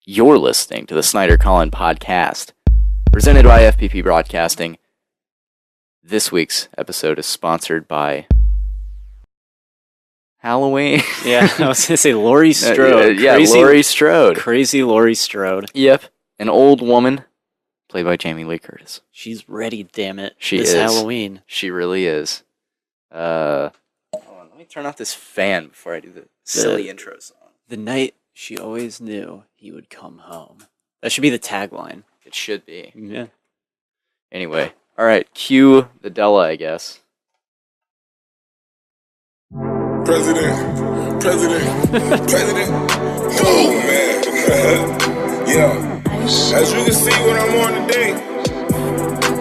You're listening to the Snyder-Collin podcast, presented by FPP Broadcasting. This week's episode is sponsored by Halloween. Yeah, I was going to say Laurie Strode. Laurie Strode. Crazy Laurie Strode. Yep, an old woman, played by Jamie Lee Curtis. She's ready, damn it. She this is. Halloween. She really is. Hold on, let me turn off this fan before I do the silly intro song. The night she always knew he would come home. That should be the tagline. It should be. Yeah. Anyway, alright, cue the Della, I guess. President. Oh, man. Yeah. As you can see what I'm on today,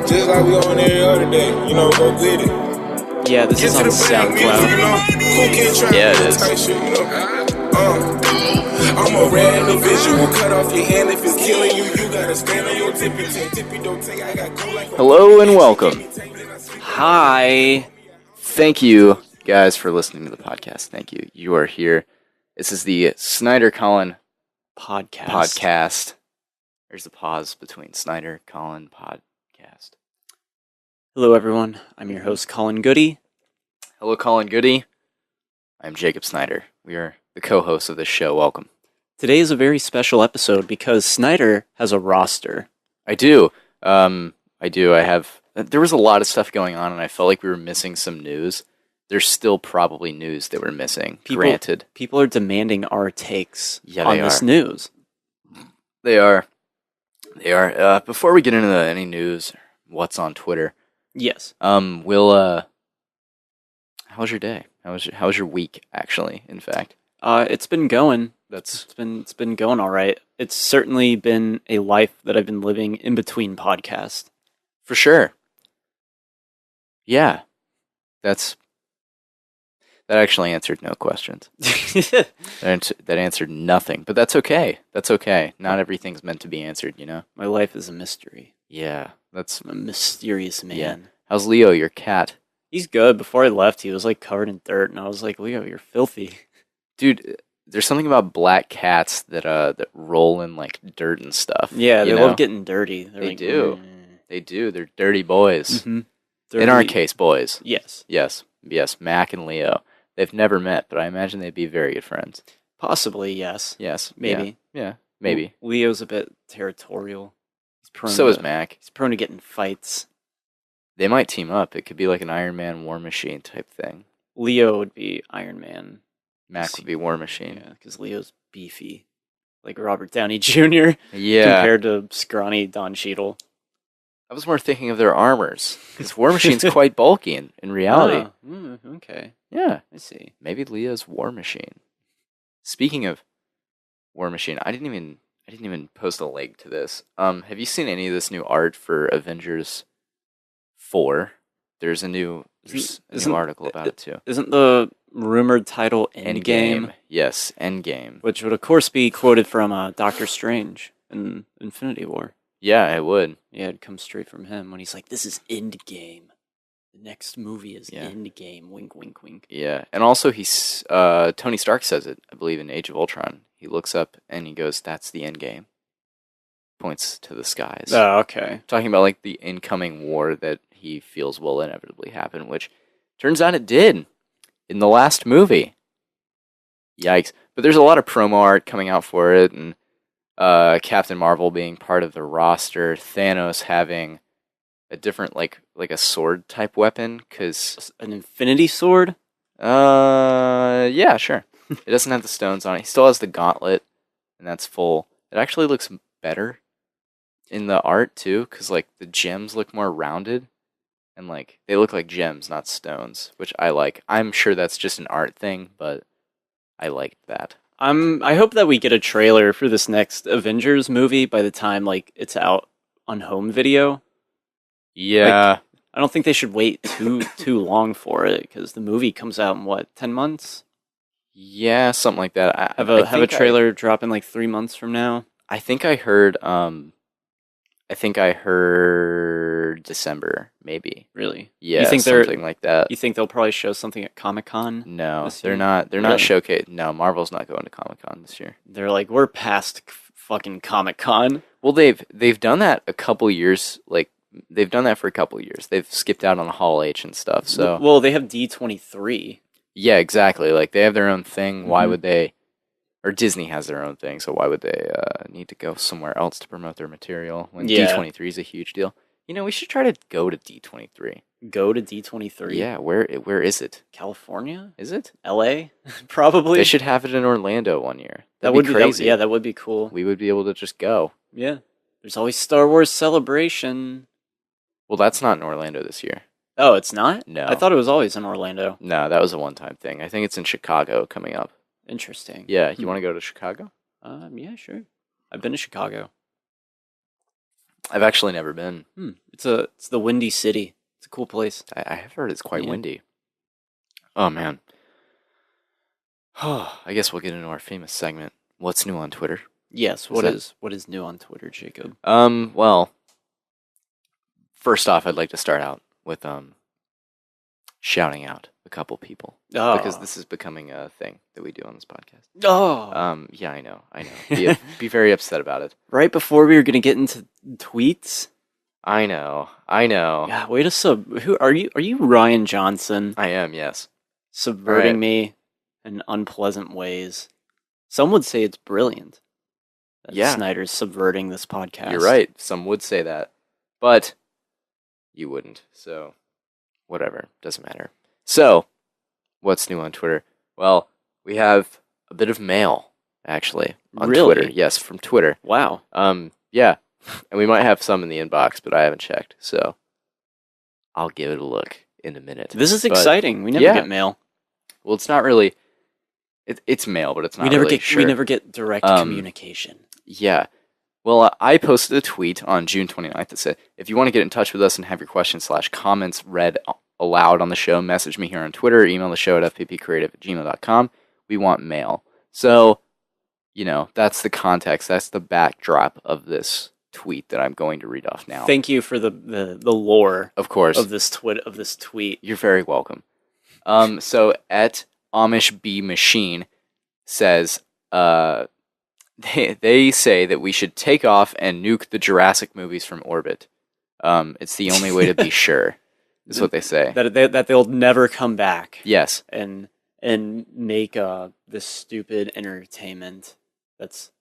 just like we on every other day, go get it. Yeah, this is on SoundCloud. Yeah, it is. Type shit, I'm a rare individual, cut off your hand if it's killing you. You gotta stand on your tippy don't take. I got cool like. Hello and welcome. Hi. Thank you, guys, for listening to the podcast. Thank you. You are here. This is the Snyder-Collin podcast. There's a pause between Snyder-Collin podcast. Hello, everyone. I'm your host, Collin Goode. Hello, Collin Goode. I'm Jacob Snyder. We are the co-hosts of this show. Welcome. Today is a very special episode because Snyder has a roster. I do. There was a lot of stuff going on, and I felt like we were missing some news. There's still probably news that we're missing, granted. People are demanding our takes on this news. They are. Before we get into any news, what's on Twitter? Yes. How was your day? How was your week, actually, in fact? It's been going. It's been going all right. It's certainly been a life that I've been living in between podcasts. For sure. Yeah. That actually answered no questions. That answered nothing, but that's okay. That's okay. Not everything's meant to be answered, My life is a mystery. Yeah, I'm a mysterious man. Yeah. How's Leo, your cat? He's good. Before I left, he was like covered in dirt, and I was like, Leo, you're filthy. Dude, there's something about black cats that roll in like dirt and stuff. Yeah, they love getting dirty. They do. They do. They're dirty boys. Mm-hmm. In our case, boys. Yes. Yes, Mac and Leo. They've never met, but I imagine they'd be very good friends. Possibly, yes. Yes. Maybe. Yeah, maybe. Leo's a bit territorial. So is Mac. He's prone to getting fights. They might team up. It could be like an Iron Man War Machine type thing. Leo would be Iron Man. Mac would be War Machine. Yeah, because Leo's beefy. Like Robert Downey Jr. Yeah. Compared to scrawny Don Cheadle. I was more thinking of their armors. Because War Machine's quite bulky in reality. Okay. Yeah. I see. Maybe Leo's War Machine. Speaking of War Machine, I didn't even post a link to this. Have you seen any of this new art for Avengers 4? There's a new article about it too. Isn't the rumored title Endgame? Yes, Endgame. Which would of course be quoted from Doctor Strange in Infinity War. Yeah, it would. Yeah, it'd come straight from him when he's like, "This is Endgame. The next movie is Endgame." Wink, wink, wink. Yeah, and also Tony Stark says it, I believe, in Age of Ultron. He looks up and he goes, "That's the Endgame." Points to the skies. Oh, okay. Talking about like the incoming war that he feels will inevitably happen, which turns out it did in the last movie. Yikes. But there's a lot of promo art coming out for it, and Captain Marvel being part of the roster, Thanos having a different, like a sword type weapon, because... An infinity sword? Yeah, sure. It doesn't have the stones on it. He still has the gauntlet, and that's full. It actually looks better in the art, too, because, like, the gems look more rounded. And, like, they look like gems, not stones, which I like. I'm sure that's just an art thing, but I liked that. I hope that we get a trailer for this next Avengers movie by the time, like, it's out on home video. Yeah. Like, I don't think they should wait too long for it, because the movie comes out in, 10 months? Yeah, something like that. Have a trailer drop in, 3 months from now? I think I heard December, maybe. Really? Yeah, you think something like that. You think they'll probably show something at Comic-Con? No, they're not. They're not showcased. No, Marvel's not going to Comic-Con this year. They're like, we're past fucking Comic-Con. Well, they've done that a couple years. Like they've done that for a couple years. They've skipped out on Hall H and stuff. So Well, they have D23. yeah, exactly. Like they have their own thing. Why Mhm. would they? Or Disney has their own thing. So why would they need to go somewhere else to promote their material when Yeah. D23 is a huge deal? You know, we should try to go to D23. Go to D23. Yeah, where is it? California? Is it? LA? Probably. They should have it in Orlando one year. that That'd would be be crazy. yeah, that would be cool. We would be able to just go. Yeah. There's always Star Wars Celebration. Well, that's not in Orlando this year. Oh, it's not? No. I thought it was always in Orlando. No, that was a one-time thing. I think it's in Chicago coming up. Interesting. Yeah, you want to go to Chicago? Yeah, sure. I've been to Chicago. I've actually never been. It's the Windy City. It's a cool place. I have heard it's quite Yeah. windy. Oh, man. I guess we'll get into our famous segment. What's new on Twitter? Yes. What is new on Twitter, Jacob? Well, first off, I'd like to start out with shouting out a couple people Oh. because this is becoming a thing that we do on this podcast. Oh. Yeah, I know. Be very upset about it. Right before we were gonna get into tweets. I know. Yeah. Wait a sub. Who are you? Are you Ryan Johnson? I am. Yes. Subverting Right. me in unpleasant ways. Some would say it's brilliant that Yeah. Snyder's subverting this podcast. You're right. Some would say that, but you wouldn't. So, whatever. Doesn't matter. So, what's new on Twitter? Well, we have a bit of mail, actually, on Really? Twitter. Yes, from Twitter. Wow. Yeah. And we might have some in the inbox, but I haven't checked. So, I'll give it a look in a minute. This is But- exciting. We never yeah. get mail. Well, it's not really... It's mail, but it's not We never really get sure. we never get direct communication. Yeah. Well, I posted a tweet on June 29th that said, if you want to get in touch with us and have your questions/comments read aloud on the show, message me here on Twitter or email the show at fppcreative@gmail.com. We want mail. So, you know, that's the context. That's the backdrop of this tweet that I'm going to read off now. Thank you for the lore Of course. of this tweet. You're very welcome. So at Amish B Machine says, they say that we should take off and nuke the Jurassic movies from orbit. It's the only way to be sure, is what they say. That they'll never come back. Yes. And make this stupid entertainment that's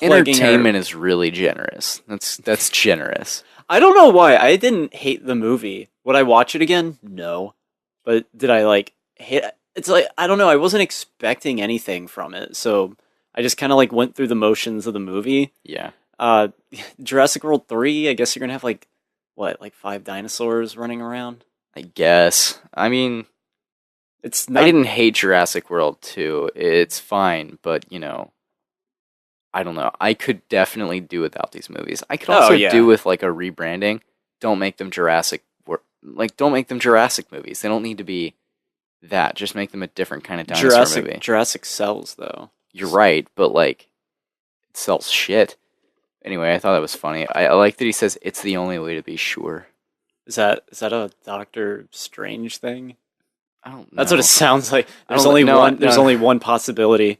Entertainment is really generous. That's generous. I don't know why. I didn't hate the movie. Would I watch it again? No. But did I hate it? It's I don't know. I wasn't expecting anything from it. So I just kind of went through the motions of the movie. Yeah. Jurassic World 3, I guess you're going to have 5 dinosaurs running around? I guess. I mean, It's not I didn't hate Jurassic World 2. It's fine, but, you know, I don't know. I could definitely do without these movies. I could also yeah. do with a rebranding. Don't make them Jurassic movies. They don't need to be that. Just make them a different kind of dinosaur movie. Jurassic sells though. You're right, but it sells shit. Anyway, I thought that was funny. I like that he says it's the only way to be sure. Is that a Doctor Strange thing? I don't know. That's what it sounds like. There's don't- only no, one. There's no. only one possibility.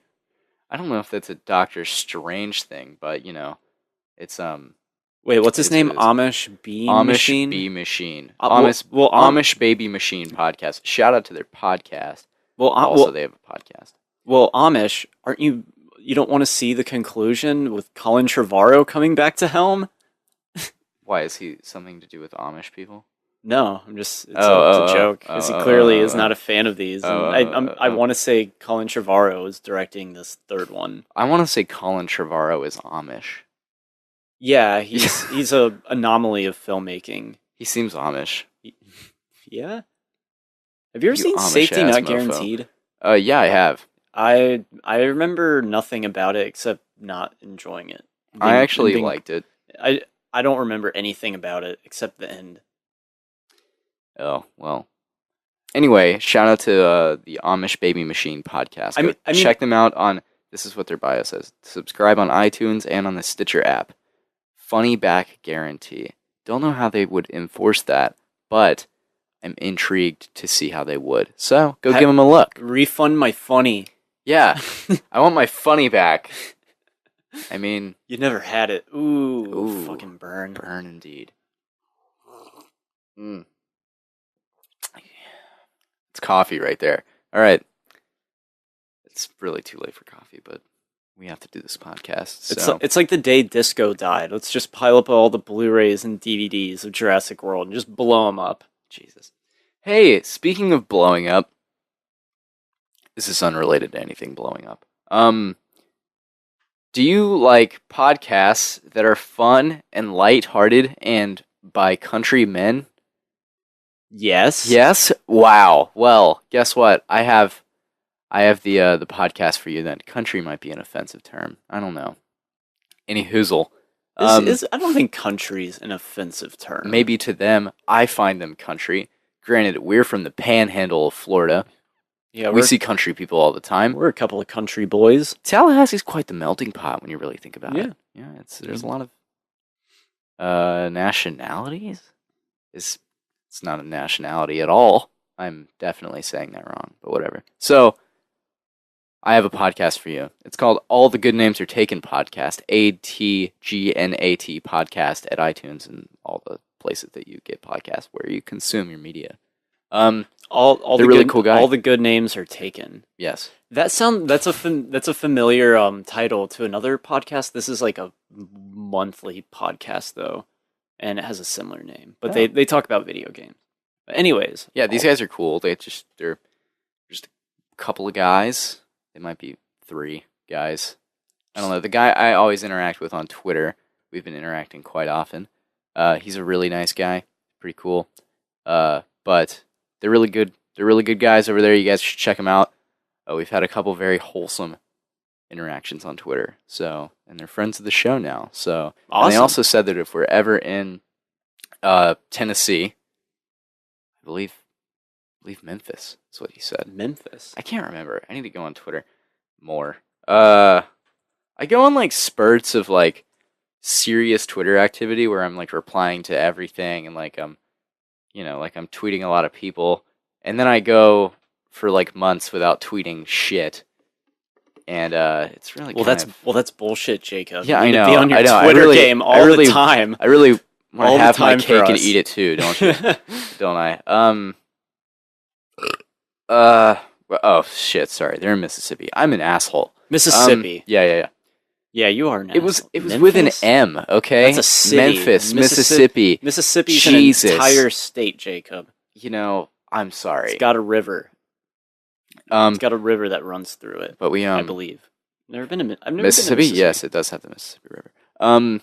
I don't know if that's a Doctor Strange thing, but it's Wait, what's his It name? is. Amish Bean Amish Machine. Bee Machine. Amish. Amish Baby Machine podcast. Shout out to their podcast. Also, they have a podcast. Amish. Aren't you? You don't want to see the conclusion with Colin Trevorrow coming back to helm? Why is he something to do with Amish people? No, I'm just. It's Oh, a joke because he clearly is not a fan of these. And I want to say Colin Trevorrow is directing this third one. I want to say Colin Trevorrow is Amish. Yeah, he's a anomaly of filmmaking. He seems Amish. Yeah. Have you ever You seen Amish Safety ass Not mofo. Guaranteed? Yeah, I have. I remember nothing about it except not enjoying it. I actually liked it. I don't remember anything about it except the end. Oh, well. Anyway, shout out to the Amish Baby Machine podcast. I mean- Check them out on, this is what their bio says, subscribe on iTunes and on the Stitcher app. Funny back guarantee. Don't know how they would enforce that, but I'm intrigued to see how they would. So, go give them a look. Refund my funny. Yeah, I want my funny back. I mean, You never had it. Ooh, Ooh. fucking burn. burn indeed. Mm. It's coffee right there. All right. It's really too late for coffee, but we have to do this podcast. It's like the day disco died. Let's just pile up all the Blu-rays and DVDs of Jurassic World and just blow them up. Jesus. Hey, speaking of blowing up, this is unrelated to anything blowing up. Do you like podcasts that are fun and lighthearted and by country men? Yes. Yes. Wow. Well, guess what? I have the podcast for you. Then country might be an offensive term. I don't know. Any hoozle. I don't think country's an offensive term. Maybe to them, I find them country. Granted, we're from the panhandle of Florida. Yeah, we see country people all the time. We're a couple of country boys. Tallahassee's quite the melting pot when you really think about Yeah. it. Yeah, there's a lot of nationalities. It's not a nationality at all. I'm definitely saying that wrong, but whatever. So, I have a podcast for you. It's called All the Good Names Are Taken Podcast, ATGNAT podcast at iTunes and all the places that you get podcasts where you consume your media. All they're the really good, cool guys. All the good names are taken. Yes. That's a familiar title to another podcast. This is like a monthly podcast though, and it has a similar name. But they talk about video games. But anyways, yeah, these guys are cool. They're just a couple of guys. They might be 3 guys. I don't know. The guy I always interact with on Twitter. We've been interacting quite often. He's a really nice guy. Pretty cool. But they're really good. They're really good guys over there. You guys should check them out. We've had a couple very wholesome interactions on Twitter. So, and they're friends of the show now. So, awesome. And they also said that if we're ever in Tennessee, I believe Memphis is what he said. Memphis. I can't remember. I need to go on Twitter more. I go on like spurts of like serious Twitter activity where I'm like replying to everything and like I'm tweeting a lot of people, and then I go for like months without tweeting shit, and it's really that's bullshit, Jacob. Yeah, you need I know. to be on your I know. Twitter game all the time. I really want All to the have my time for cake and us. eat it too, don't you? Don't I? Oh shit! Sorry, they're in Mississippi. I'm an asshole. Mississippi. Yeah. Yeah, you are an It was asshole. with an Memphis? M. Okay, That's a city. Memphis, Mississippi. Mississippi's Jesus. an entire state, Jacob. You know, I'm sorry. It's got a river. Um, It's got a river that runs through it. but we I believe. I've never been Mississippi. to Mississippi. Yes, it does have the Mississippi River.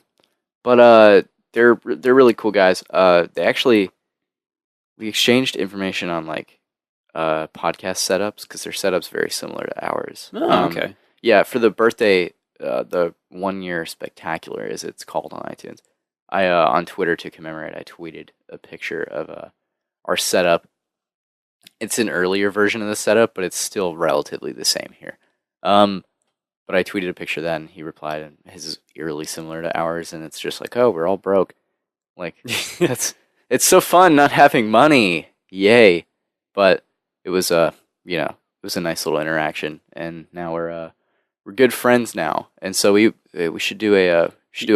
But they're really cool guys. We exchanged information on like podcast setups because their setup's very similar to ours. Oh, okay. Yeah, for the birthday, the 1 year spectacular, as it's called on iTunes. I on Twitter to commemorate, I tweeted a picture of our setup. It's an earlier version of the setup, but it's still relatively the same here. But I tweeted a picture of that, and he replied, and his is eerily similar to ours, and it's just like, oh, we're all broke. Like, it's so fun not having money, yay! But it was it was a nice little interaction, and now we're good friends now, and so we should do a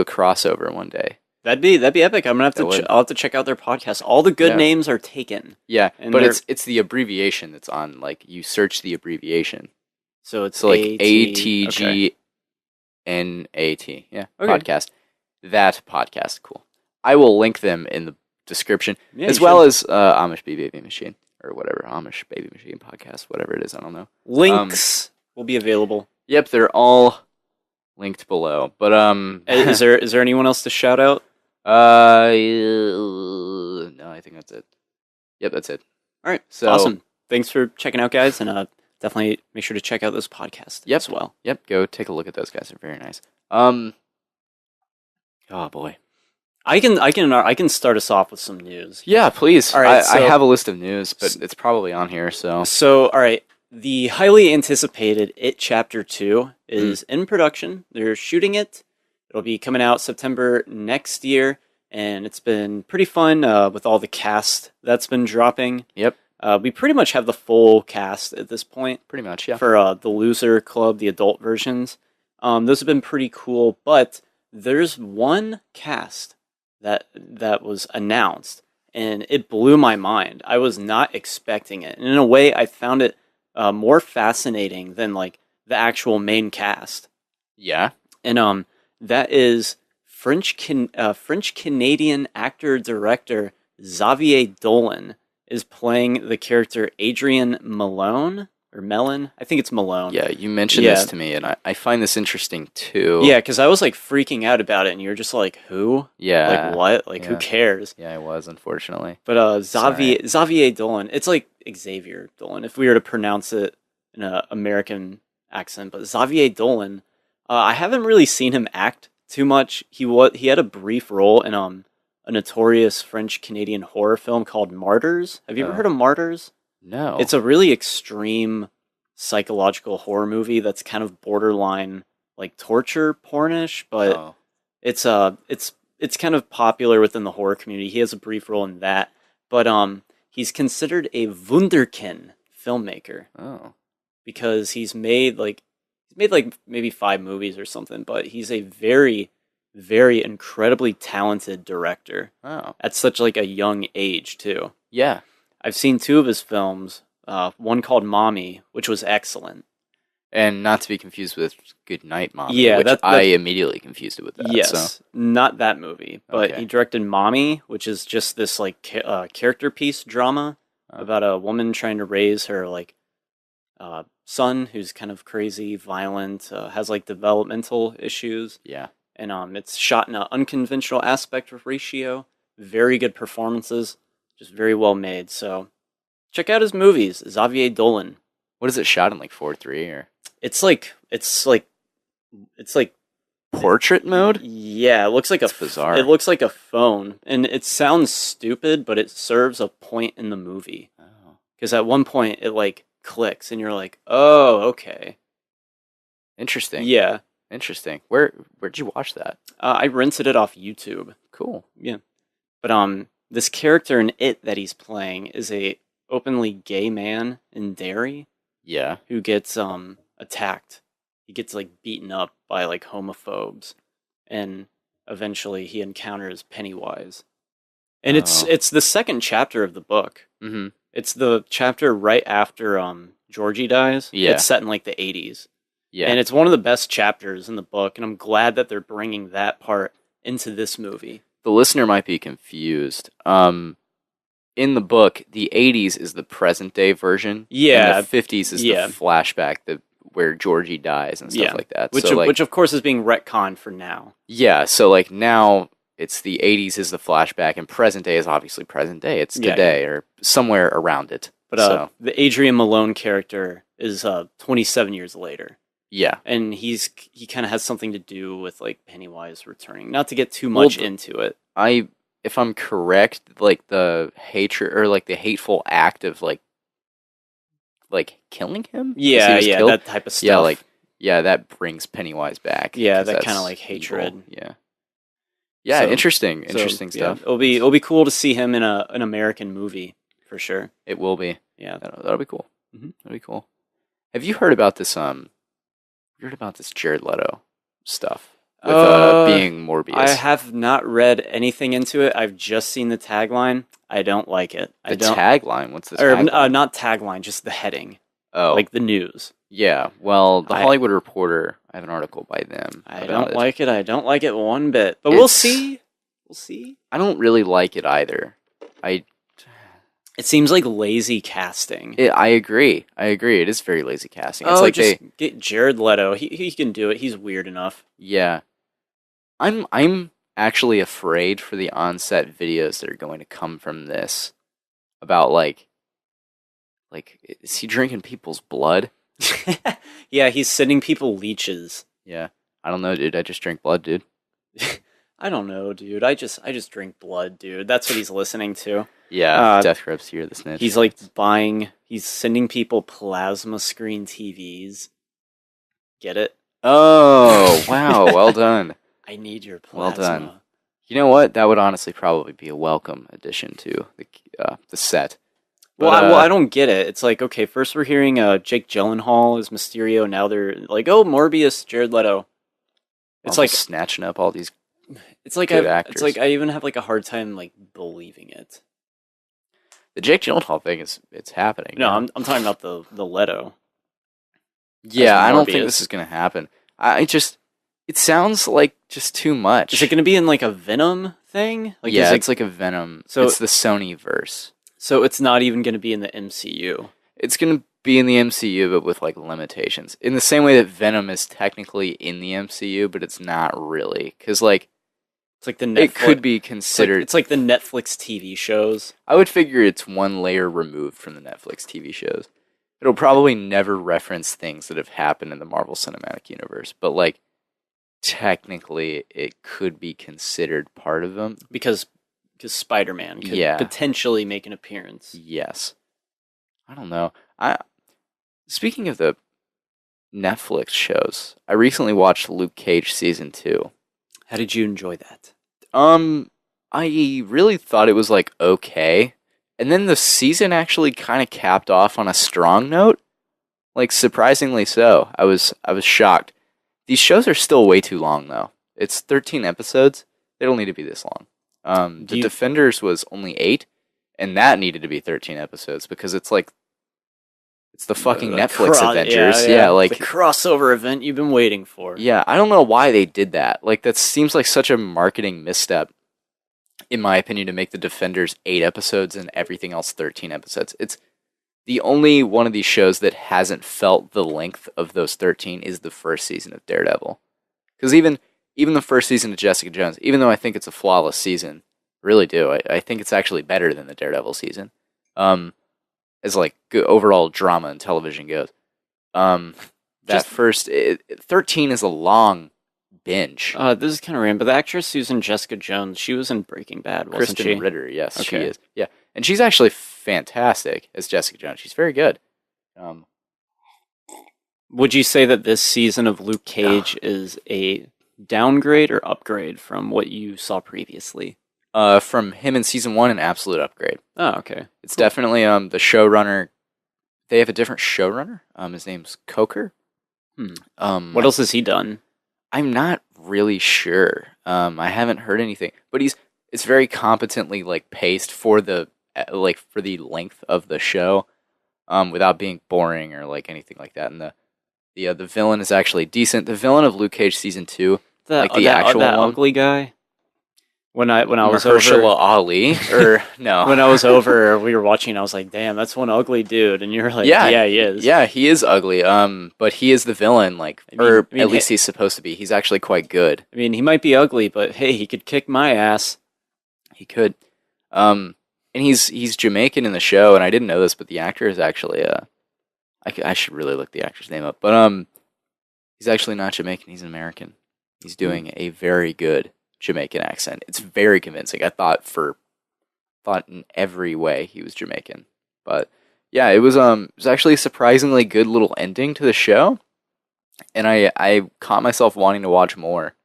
crossover one day. That'd be epic. I'm gonna have to. I'll have to check out their podcast. All the good names are taken. Yeah, and but it's the abbreviation that's on. Like you search the abbreviation, so it's like ATGNAT. Yeah, Okay. podcast. That podcast, cool. I will link them in the description, Yeah, as you well should. as Amish Baby Machine or whatever Amish Baby Machine podcast, whatever it is. I don't know. Links will be available. Yep, they're all linked below. But Is there anyone else to shout out? no, I think that's it. Yep, that's it. All right, So awesome. Thanks for checking out, guys, and definitely make sure to check out this podcast Yep. as well. Yep, go take a look at those guys. They're very nice. Oh boy. I can start us off with some news. Yeah, please. All right, I so- have a list of news, but it's probably on here. So So, all right, the highly anticipated It Chapter 2 is in production. They're shooting it. It'll be coming out September next year, and it's been pretty fun with all the cast that's been dropping. Yep, We pretty much have the full cast at this point pretty much. Yeah. for the Loser Club, the adult versions. Those have been pretty cool, but there's one cast that was announced, and it blew my mind. I was not expecting it. And in a way, I found it more fascinating than like the actual main cast. Yeah. And that is French Canadian actor director Xavier Dolan is playing the character Adrian Malone. Or Mellon? I think it's Malone. Yeah, you mentioned this to me, and I find this interesting too. Yeah, because I was like freaking out about it, and you're just like, who? Yeah. Like what? Like who cares? Yeah, I was, unfortunately. But Xavier Dolan, it's like Xavier Dolan, if we were to pronounce it in an American accent. But Xavier Dolan, I haven't really seen him act too much. He had a brief role in a notorious French Canadian horror film called Martyrs. Have you ever heard of Martyrs? No. It's a really extreme psychological horror movie that's kind of borderline like torture pornish, but it's kind of popular within the horror community. He has a brief role in that, but he's considered a wunderkind filmmaker. Oh. Because he's made like maybe 5 movies or something, but he's a very, very incredibly talented director. Oh. At such like a young age too. Yeah. I've seen 2 of his films, one called Mommy, which was excellent. And not to be confused with Good Night, Mommy, Yeah, which that's I immediately confused it with that. Yes, So. not that movie, but Okay. he directed Mommy, which is just this like character piece drama about a woman trying to raise her like son who's kind of crazy, violent, has like developmental issues. Yeah. And it's shot in an unconventional aspect ratio. Very good performances. Just very well made. So check out his movies, Xavier Dolan. What is it shot in, like 4:3 or It's like portrait mode? Yeah, it looks like That's bizarre. It looks like a phone, and it sounds stupid, but it serves a point in the movie. Oh. Because at one point it like clicks, and you're like, "Oh, okay." Interesting. Yeah. Interesting. Where'd you watch that? I rented it off YouTube. Cool. Yeah. But this character in it that he's playing is a openly gay man in Derry Yeah. who gets attacked. He gets like beaten up by like homophobes, and eventually he encounters Pennywise. And it's the second chapter of the book. Mm-hmm. It's the chapter right after Georgie dies. Yeah. It's set in like the 80s. Yeah. And it's one of the best chapters in the book, and I'm glad that they're bringing that part into this movie. The listener might be confused. In the book, the 80s is the present day version. Yeah. And the 50s is the flashback where Georgie dies and stuff like that. Which of course is being retconned for now. Yeah, so like now it's the 80s is the flashback, and present day is obviously present day. It's today or somewhere around it. But the Adrian Malone character is 27 years later. Yeah. And he kind of has something to do with like Pennywise returning. Not to get too much into it. If I'm correct, like the hatred or like the hateful act of like killing him? Yeah, killed? that type of stuff. That brings Pennywise back. Yeah, that kind of like hatred. Evil. Yeah. So, interesting stuff. It'll be cool to see him in an American movie for sure. It will be. Yeah, that'll be cool. Mm-hmm. That'll be cool. Have you heard about this? Heard about this Jared Leto stuff with being Morbius? I have not read anything into it. I've just seen the tagline. I don't like it. Tagline? What's this? Not tagline, just the heading. Oh, like the news. Yeah. Well, the Hollywood Reporter. I have an article by them. I don't like it. I don't like it one bit. But we'll see. We'll see. I don't really like it either. It seems like lazy casting. I agree. It is very lazy casting. It's like get Jared Leto. He can do it. He's weird enough. Yeah. I'm actually afraid for the on-set videos that are going to come from this about like is he drinking people's blood? Yeah, he's sending people leeches. Yeah. I don't know, dude. I just drink blood, dude. I don't know, dude. I just drink blood, dude. That's what he's listening to. Yeah, Death Grips here, the snitch. He's he's sending people plasma screen TVs. Get it? Oh, wow. Well done. I need your plasma. Well done. You know what? That would honestly probably be a welcome addition to the set. Well, But, I don't get it. It's like, okay, first we're hearing Jake Gyllenhaal as Mysterio. Now they're like, oh, Morbius, Jared Leto. It's Marvel like snatching up all these it's like good it's actors. like I even have like a hard time like believing it. The Jake Gyllenhaal thing it's happening. No, yeah. I'm talking about the Leto. Yeah, I don't think Morbius. this is gonna happen. It sounds like just too much. Is it going to be in like a Venom thing? Like, yeah, is it, it's like a Venom. So- it's the Sony verse. so it's not even going to be in the MCU. It's gonna be in the MCU, but with like limitations. In the same way that Venom is technically in the MCU, but it's not really, because like It's like the Netflix. it could be It's like, considered. it's like the Netflix TV shows. I would figure it's one layer removed from the Netflix TV shows. It'll probably never reference things that have happened in the Marvel Cinematic Universe, but like technically it could be considered part of them. Because Spider-Man could Yeah. potentially make an appearance. Yes. I don't know. Speaking of the Netflix shows, I recently watched Luke Cage season 2. How did you enjoy that? I really thought it was like okay. And then the season actually kind of capped off on a strong note. Like surprisingly so. I was shocked. These shows are still way too long though. It's 13 episodes. They don't need to be this long. The Defenders was only 8, and that needed to be 13 episodes because it's like it's the fucking Netflix Avengers. Yeah, like the crossover event you've been waiting for. yeah, I don't know why they did that. Like that seems like such a marketing misstep, in my opinion, to make the Defenders 8 episodes and everything else 13 episodes. It's the only one of these shows that hasn't felt the length of those 13 is the first season of Daredevil. Because even the first season of Jessica Jones, even though I think it's a flawless season, really do. I think it's actually better than the Daredevil season. As like good overall drama and television goes. That first 13 is a long binge. This is kind of random, but the actress who's in Jessica Jones, she was in Breaking Bad, wasn't Kristen she? Ritter, yes, she Okay. is. Yeah, and she's actually fantastic as Jessica Jones. She's very good. Would you say that this season of Luke Cage is a downgrade or upgrade from what you saw previously? From him in season 1, an absolute upgrade. Oh, okay. It's definitely the showrunner. They have a different showrunner. His name's Coker. What else has he done? I'm not really sure. I haven't heard anything, but it's very competently like paced for the for the length of the show, without being boring or like anything like that. And the villain is actually decent. The villain of Luke Cage season 2, like the actual that one, ugly guy. When I was Mahershala over, Ali, or no, when I was over, we were watching. I was like, "Damn, that's one ugly dude," and you're like, "Yeah, he is." Yeah, he is ugly. But he is the villain, like, I mean, at least he's supposed to be. He's actually quite good. I mean, he might be ugly, but hey, he could kick my ass. He could. And he's Jamaican in the show, and I didn't know this, but the actor is actually I should really look the actor's name up, but he's actually not Jamaican. He's an American. He's doing a very good Jamaican accent. It's very convincing. I thought in every way he was Jamaican, but yeah, it was actually a surprisingly good little ending to the show, and I caught myself wanting to watch more,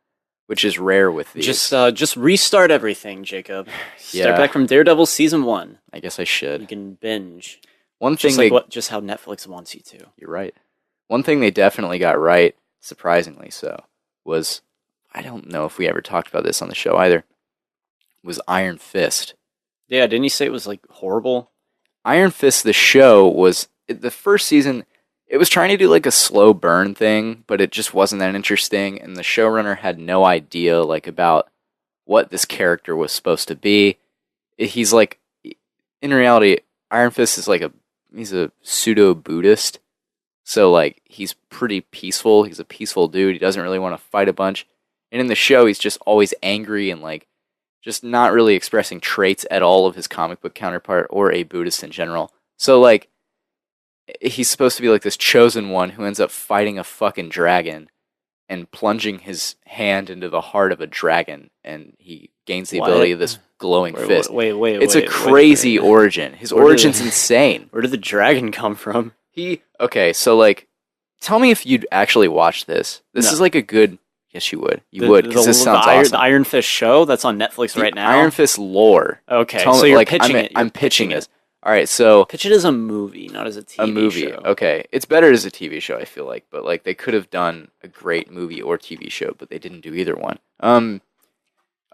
which is rare with these. Just restart everything, Jacob. Yeah. Start back from Daredevil season 1. I guess I You should. can binge. One thing Just how Netflix wants you to. You're right. One thing they definitely got right, surprisingly so, was, I don't know if we ever talked about this on the show either, was Iron Fist. Yeah, didn't you say it was like horrible? Iron Fist, the show, was the first season. It was trying to do like a slow burn thing, but it just wasn't that interesting. And the showrunner had no idea like about what this character was supposed to be. He's like, in reality, Iron Fist is like he's a pseudo Buddhist. So like he's pretty peaceful. He's a peaceful dude. He doesn't really want to fight a bunch. And in the show, he's just always angry and like just not really expressing traits at all of his comic book counterpart or a Buddhist in general. So like he's supposed to be like this chosen one who ends up fighting a fucking dragon and plunging his hand into the heart of a dragon, and he gains the ability of this glowing fist. It's a crazy origin. His origin's insane. Where did the dragon come from? Okay, so like, tell me if you'd actually watch this. This is like a good. Yes, you would. You would, because this sounds awesome. The Iron Fist show that's on Netflix right now. Iron Fist lore. Okay, so you're like, pitching it. I'm pitching this. All right, so Pitch it as a movie, not as a TV a movie. show. Okay, it's better as a TV show, I feel like, but like they could have done a great movie or TV show, but they didn't do either one. All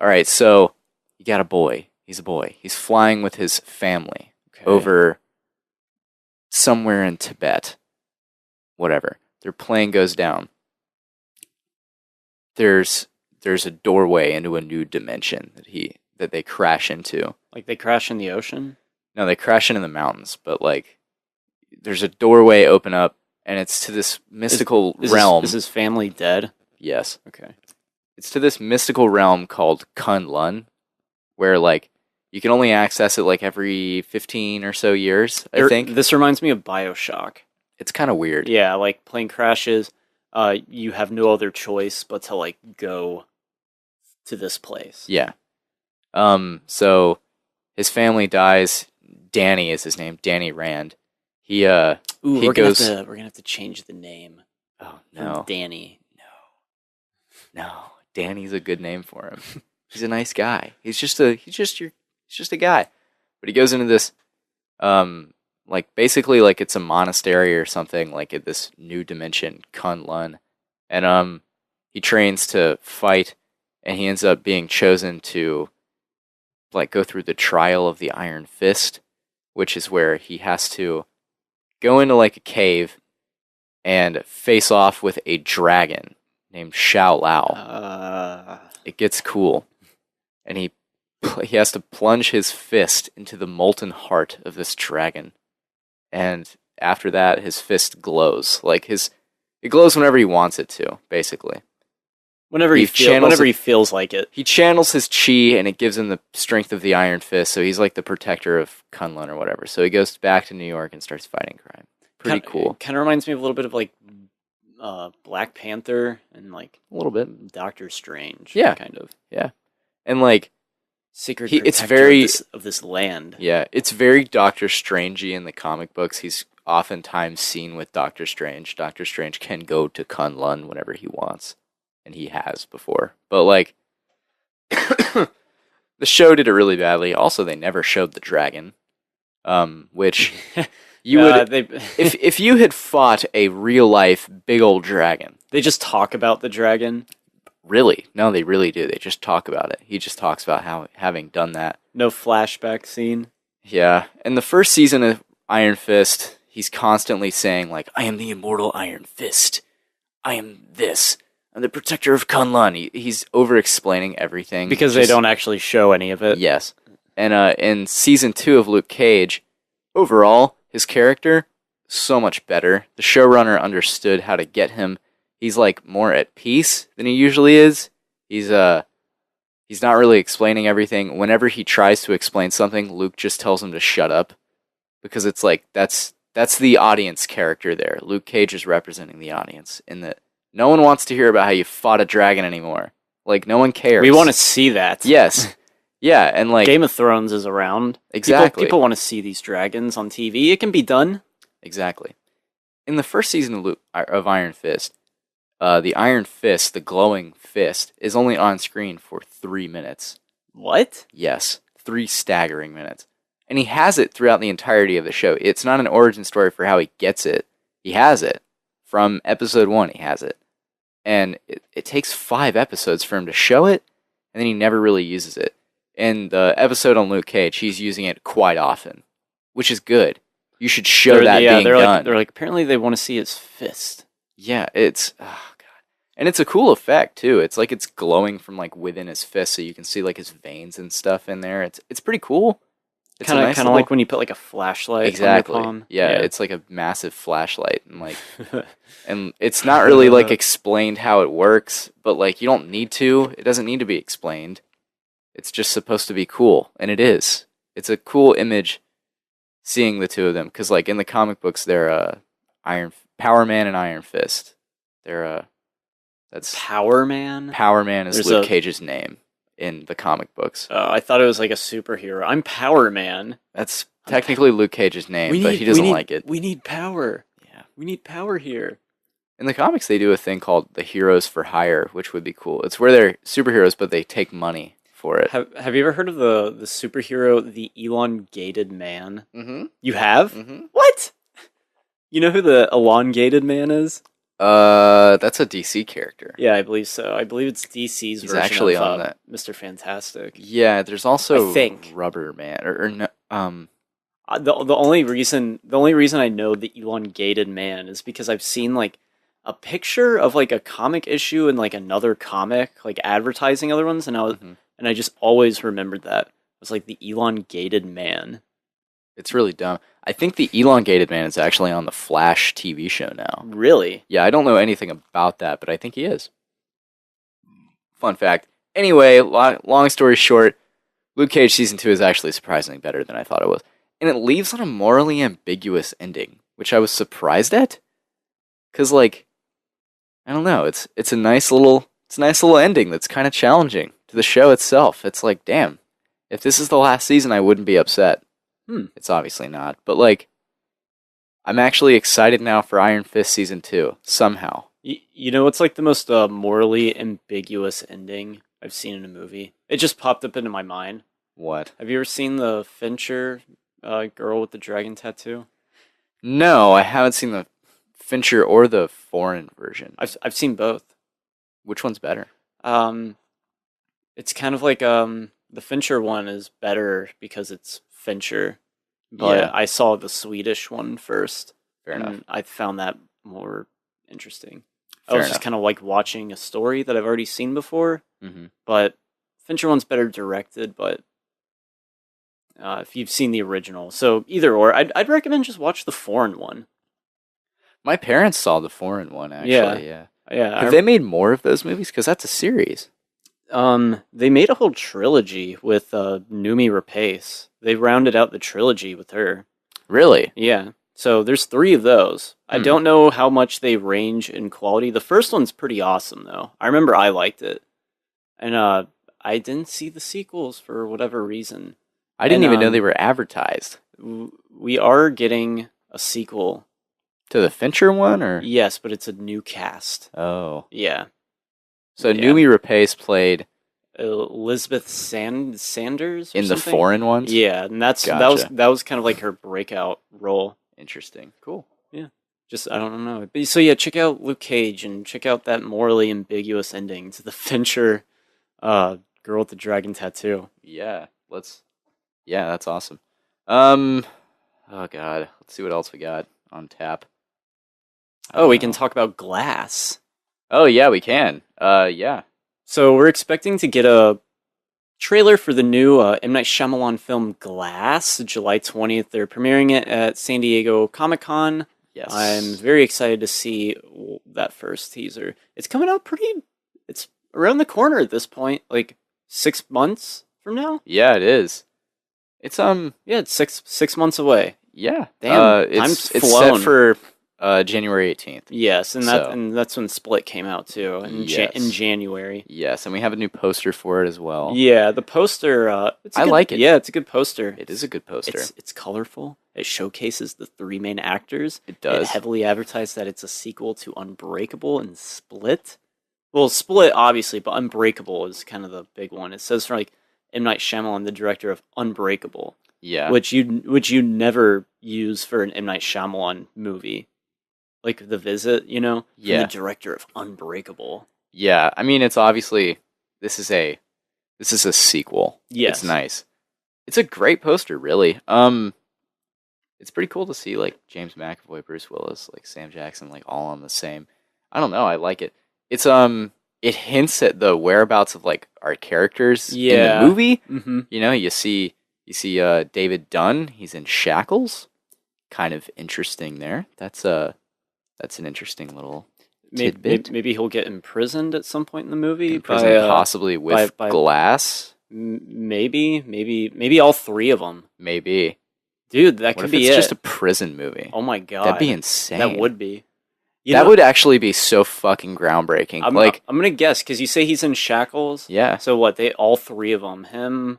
right, so you got a boy. He's a boy. He's flying with his family over somewhere in Tibet. Whatever. Their plane goes down. There's a doorway into a new dimension that they crash into. Like they crash in the ocean? No, they crash into the mountains, but like there's a doorway open up and it's to this mystical realm. Is his family dead? Yes. Okay. It's to this mystical realm called Kunlun, where like you can only access it like every 15 or so years, I think. This reminds me of BioShock. It's kind of weird. Yeah, like plane crashes, you have no other choice but to like go to this place. Yeah. So his family dies. Danny is his name. Danny Rand. We're gonna have to change the name. Oh From no, Danny. no. Danny's a good name for him. He's a nice guy. He's just a guy. But he goes into this, like basically like it's a monastery or something, like at this new dimension, Kunlun, and he trains to fight, and he ends up being chosen to like go through the trial of the Iron Fist, which is where he has to go into like a cave and face off with a dragon named Shao Lao. It gets cool, and he has to plunge his fist into the molten heart of this dragon, and after that, his fist glows. Like it glows whenever he wants it to, basically. Whenever he feels like it. He channels his chi, and it gives him the strength of the Iron Fist, so he's like the protector of Kunlun or whatever. So he goes back to New York and starts fighting crime. Pretty cool. Kind of reminds me of a little bit of like Black Panther and like a little bit Doctor Strange. Yeah. Kind of. Yeah. And like secret it's very of this land. Yeah, it's very Doctor Strangey in the comic books. He's oftentimes seen with Doctor Strange. Doctor Strange can go to Kunlun whenever he wants, and he has before. But like the show did it really badly. Also, they never showed the dragon, which you would if you had fought a real life big old dragon. They just talk about the dragon. Really? No, they really do. They just talk about it. He just talks about how having done that. No flashback scene. Yeah. In the first season of Iron Fist, he's constantly saying, like, I am the immortal Iron Fist. I am this. I'm the protector of Kunlun. He's over-explaining everything. Because they don't actually show any of it. Yes. And in season 2 of Luke Cage, overall, his character, so much better. The showrunner understood how to get him. He's like more at peace than he usually is. He's not really explaining everything. Whenever he tries to explain something, Luke just tells him to shut up, because it's like that's the audience character there. Luke Cage is representing the audience in that no one wants to hear about how you fought a dragon anymore. Like no one cares. We want to see that. Yes. Yeah, and like Game of Thrones is around. Exactly. People want to see these dragons on TV. It can be done. Exactly. In the first season of Iron Fist, the Iron Fist, the glowing fist, is only on screen for 3 minutes. What? Yes, 3 staggering minutes. And he has it throughout the entirety of the show. It's not an origin story for how he gets it. He has it. From episode 1, he has it. And it takes 5 episodes for him to show it, and then he never really uses it. In the episode on Luke Cage, he's using it quite often, which is good. You should show being done. They're like, apparently they want to see his fist. Yeah, oh god. And it's a cool effect too. It's like it's glowing from like within his fist, so you can see like his veins and stuff in there. It's pretty cool. It's kind of like when you put like a flashlight exactly. on your palm. Yeah, it's like a massive flashlight, and like and it's not really like explained how it works, but like you don't need to. It doesn't need to be explained. It's just supposed to be cool, and it is. It's a cool image seeing the two of them, because like in the comic books, they're Power Man and Iron Fist. That's Power Man. Power Man is Luke Cage's name in the comic books. I thought it was like a superhero. I'm Power Man. That's technically Luke Cage's name, but he doesn't like it. We need power. Yeah, we need power here. In the comics, they do a thing called the Heroes for Hire, which would be cool. It's where they're superheroes, but they take money for it. Have you ever heard of the superhero, the elongated man? Mm-hmm. You have? Mm-hmm. What? You know who the elongated man is? That's a DC character. Yeah, I believe so. I believe it's DC's He's version actually of on that. Mr. Fantastic. Yeah, there's also I think. Rubber Man or no, The only reason I know the elongated man is because I've seen like a picture of like a comic issue and like another comic like advertising other ones, and I just always remembered that it was like the elongated man. It's really dumb. I think the elongated man is actually on the Flash TV show now. Really? Yeah, I don't know anything about that, but I think he is. Fun fact. Anyway, long story short, Luke Cage Season 2 is actually surprisingly better than I thought it was. And it leaves on a morally ambiguous ending, which I was surprised at. Because, like, I don't know, it's a nice little ending that's kind of challenging to the show itself. It's like, damn, if this is the last season, I wouldn't be upset. It's obviously not. But, like, I'm actually excited now for Iron Fist Season 2, somehow. You know what's like the most morally ambiguous ending I've seen in a movie? It just popped up into my mind. What? Have you ever seen the Fincher girl with the dragon tattoo? No, I haven't seen the Fincher or the foreign version. I've seen both. Which one's better? It's kind of like the Fincher one is better because it's Fincher, but Yeah. I saw the Swedish one first. Fair enough. I found that more interesting. I Fair was just enough. kind of like watching a story that I've already seen before, Mm-hmm. but Fincher one's better directed. But if you've seen the original, so either or, I'd recommend just watch the foreign one. My parents saw the foreign one, actually. Yeah. Yeah. Have they made more of those movies? Because that's a series. They made a whole trilogy with Noomi Rapace. They rounded out the trilogy with her. Really? Yeah. So there's 3 of those. I don't know how much they range in quality. The first one's pretty awesome, though. I remember I liked it. And I didn't see the sequels for whatever reason. I didn't even know they were advertised. We are getting a sequel. To the Fincher one, or? Yes, but it's a new cast. Oh. Yeah. So Yeah. Noomi Rapace played Elizabeth Sanders or in the something? foreign ones? Yeah, and Gotcha. that was kind of like her breakout role. Interesting. Cool. Just I don't know. But, so yeah, check out Luke Cage and check out that morally ambiguous ending to the Fincher girl with the dragon tattoo. Yeah. Yeah, that's awesome. Oh god. Let's see what else we got on tap. Oh, we can talk about Glass. Oh yeah, we can. Yeah. So we're expecting to get a trailer for the new M. Night Shyamalan film Glass, July 20th. They're premiering it at San Diego Comic-Con. Yes. I'm very excited to see that first teaser. It's coming out it's around the corner at this point, like 6 months from now. Yeah, it is. It's Yeah, it's six months away. yeah. Damn, time's it's flown. set for January 18th. Yes, and So- and that's when Split came out too, in Yes. January. Yes, and we have a new poster for it as well. Yeah, the poster. I like it. Yeah, it's a good poster. It is a good poster. It's colorful. It showcases the 3 main actors. It does. It heavily advertised that it's a sequel to Unbreakable and Split. Well, Split obviously, but Unbreakable is kind of the big one. It says from like M. Night Shyamalan, the director of Unbreakable, Yeah. which you never use for an M. Night Shyamalan movie, like The Visit. You know, from Yeah. the director of Unbreakable. Yeah. I mean, it's obviously this is a sequel. Yes. It's nice. It's a great poster, really. It's pretty cool to see like James McAvoy, Bruce Willis, like Sam Jackson, like all on the same. I don't know. I like it. It's it hints at the whereabouts of like our characters in Yeah. the movie. Mm-hmm. You know, you see David Dunn. He's in shackles. Kind of interesting there. That's an interesting little tidbit. Maybe he'll get imprisoned at some point in the movie. Imprisoned possibly with by- glass. Maybe all 3 of them. Maybe. Dude, that What could if be it's it. just a prison movie? Oh my god, That'd be insane. That would be. That would actually be so fucking groundbreaking. I'm gonna guess because you say he's in shackles. Yeah. So what? They all 3 of them, him,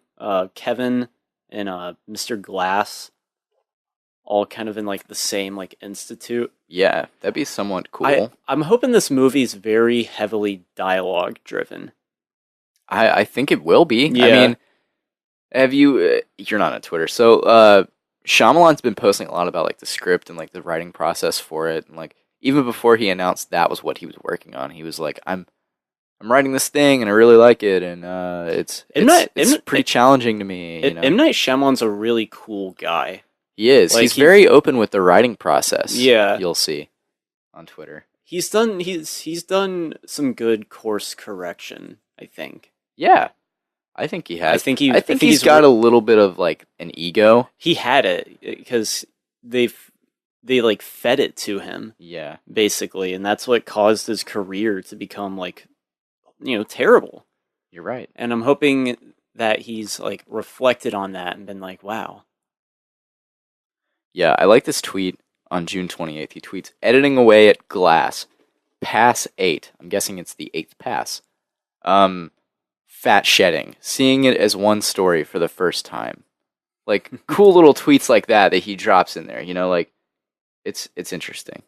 Kevin, and Mr. Glass, all kind of in like the same like institute. Yeah, that'd be somewhat cool. I'm hoping this movie's very heavily dialogue driven. I think it will be. Yeah. I mean, have you? You're not on Twitter, so Shyamalan's been posting a lot about like the script and like the writing process for it, and like even before he announced that was what he was working on, he was like, I'm writing this thing and I really like it, and it's pretty challenging to me. You know? M. Night Shyamalan's a really cool guy. He is. Like, he's very open with the writing process. Yeah. You'll see on Twitter. He's done some good course correction, I think. Yeah. I think he has. I think he's got a little bit of like an ego. He had it because they like fed it to him. Yeah. Basically, and that's what caused his career to become like, terrible. You're right. And I'm hoping that he's like reflected on that and been like, wow. Yeah, I like this tweet on June 28th. He tweets, editing away at Glass, pass 8. I'm guessing it's the 8th pass. Fat shedding, seeing it as one story for the first time. Like, cool little tweets like that he drops in there, like, it's interesting.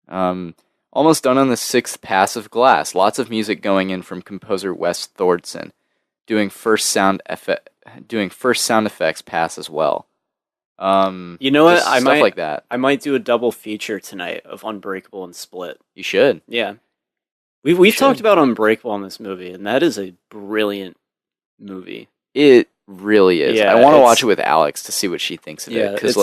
Almost done on the 6th pass of Glass. Lots of music going in from composer Wes Thordson, doing first sound effects pass as well. You know what? Stuff like that. I might do a double feature tonight of Unbreakable and Split. You should. Yeah. We've talked about Unbreakable in this movie, and that is a brilliant movie. It really is. Yeah, I want to watch it with Alex to see what she thinks of it, because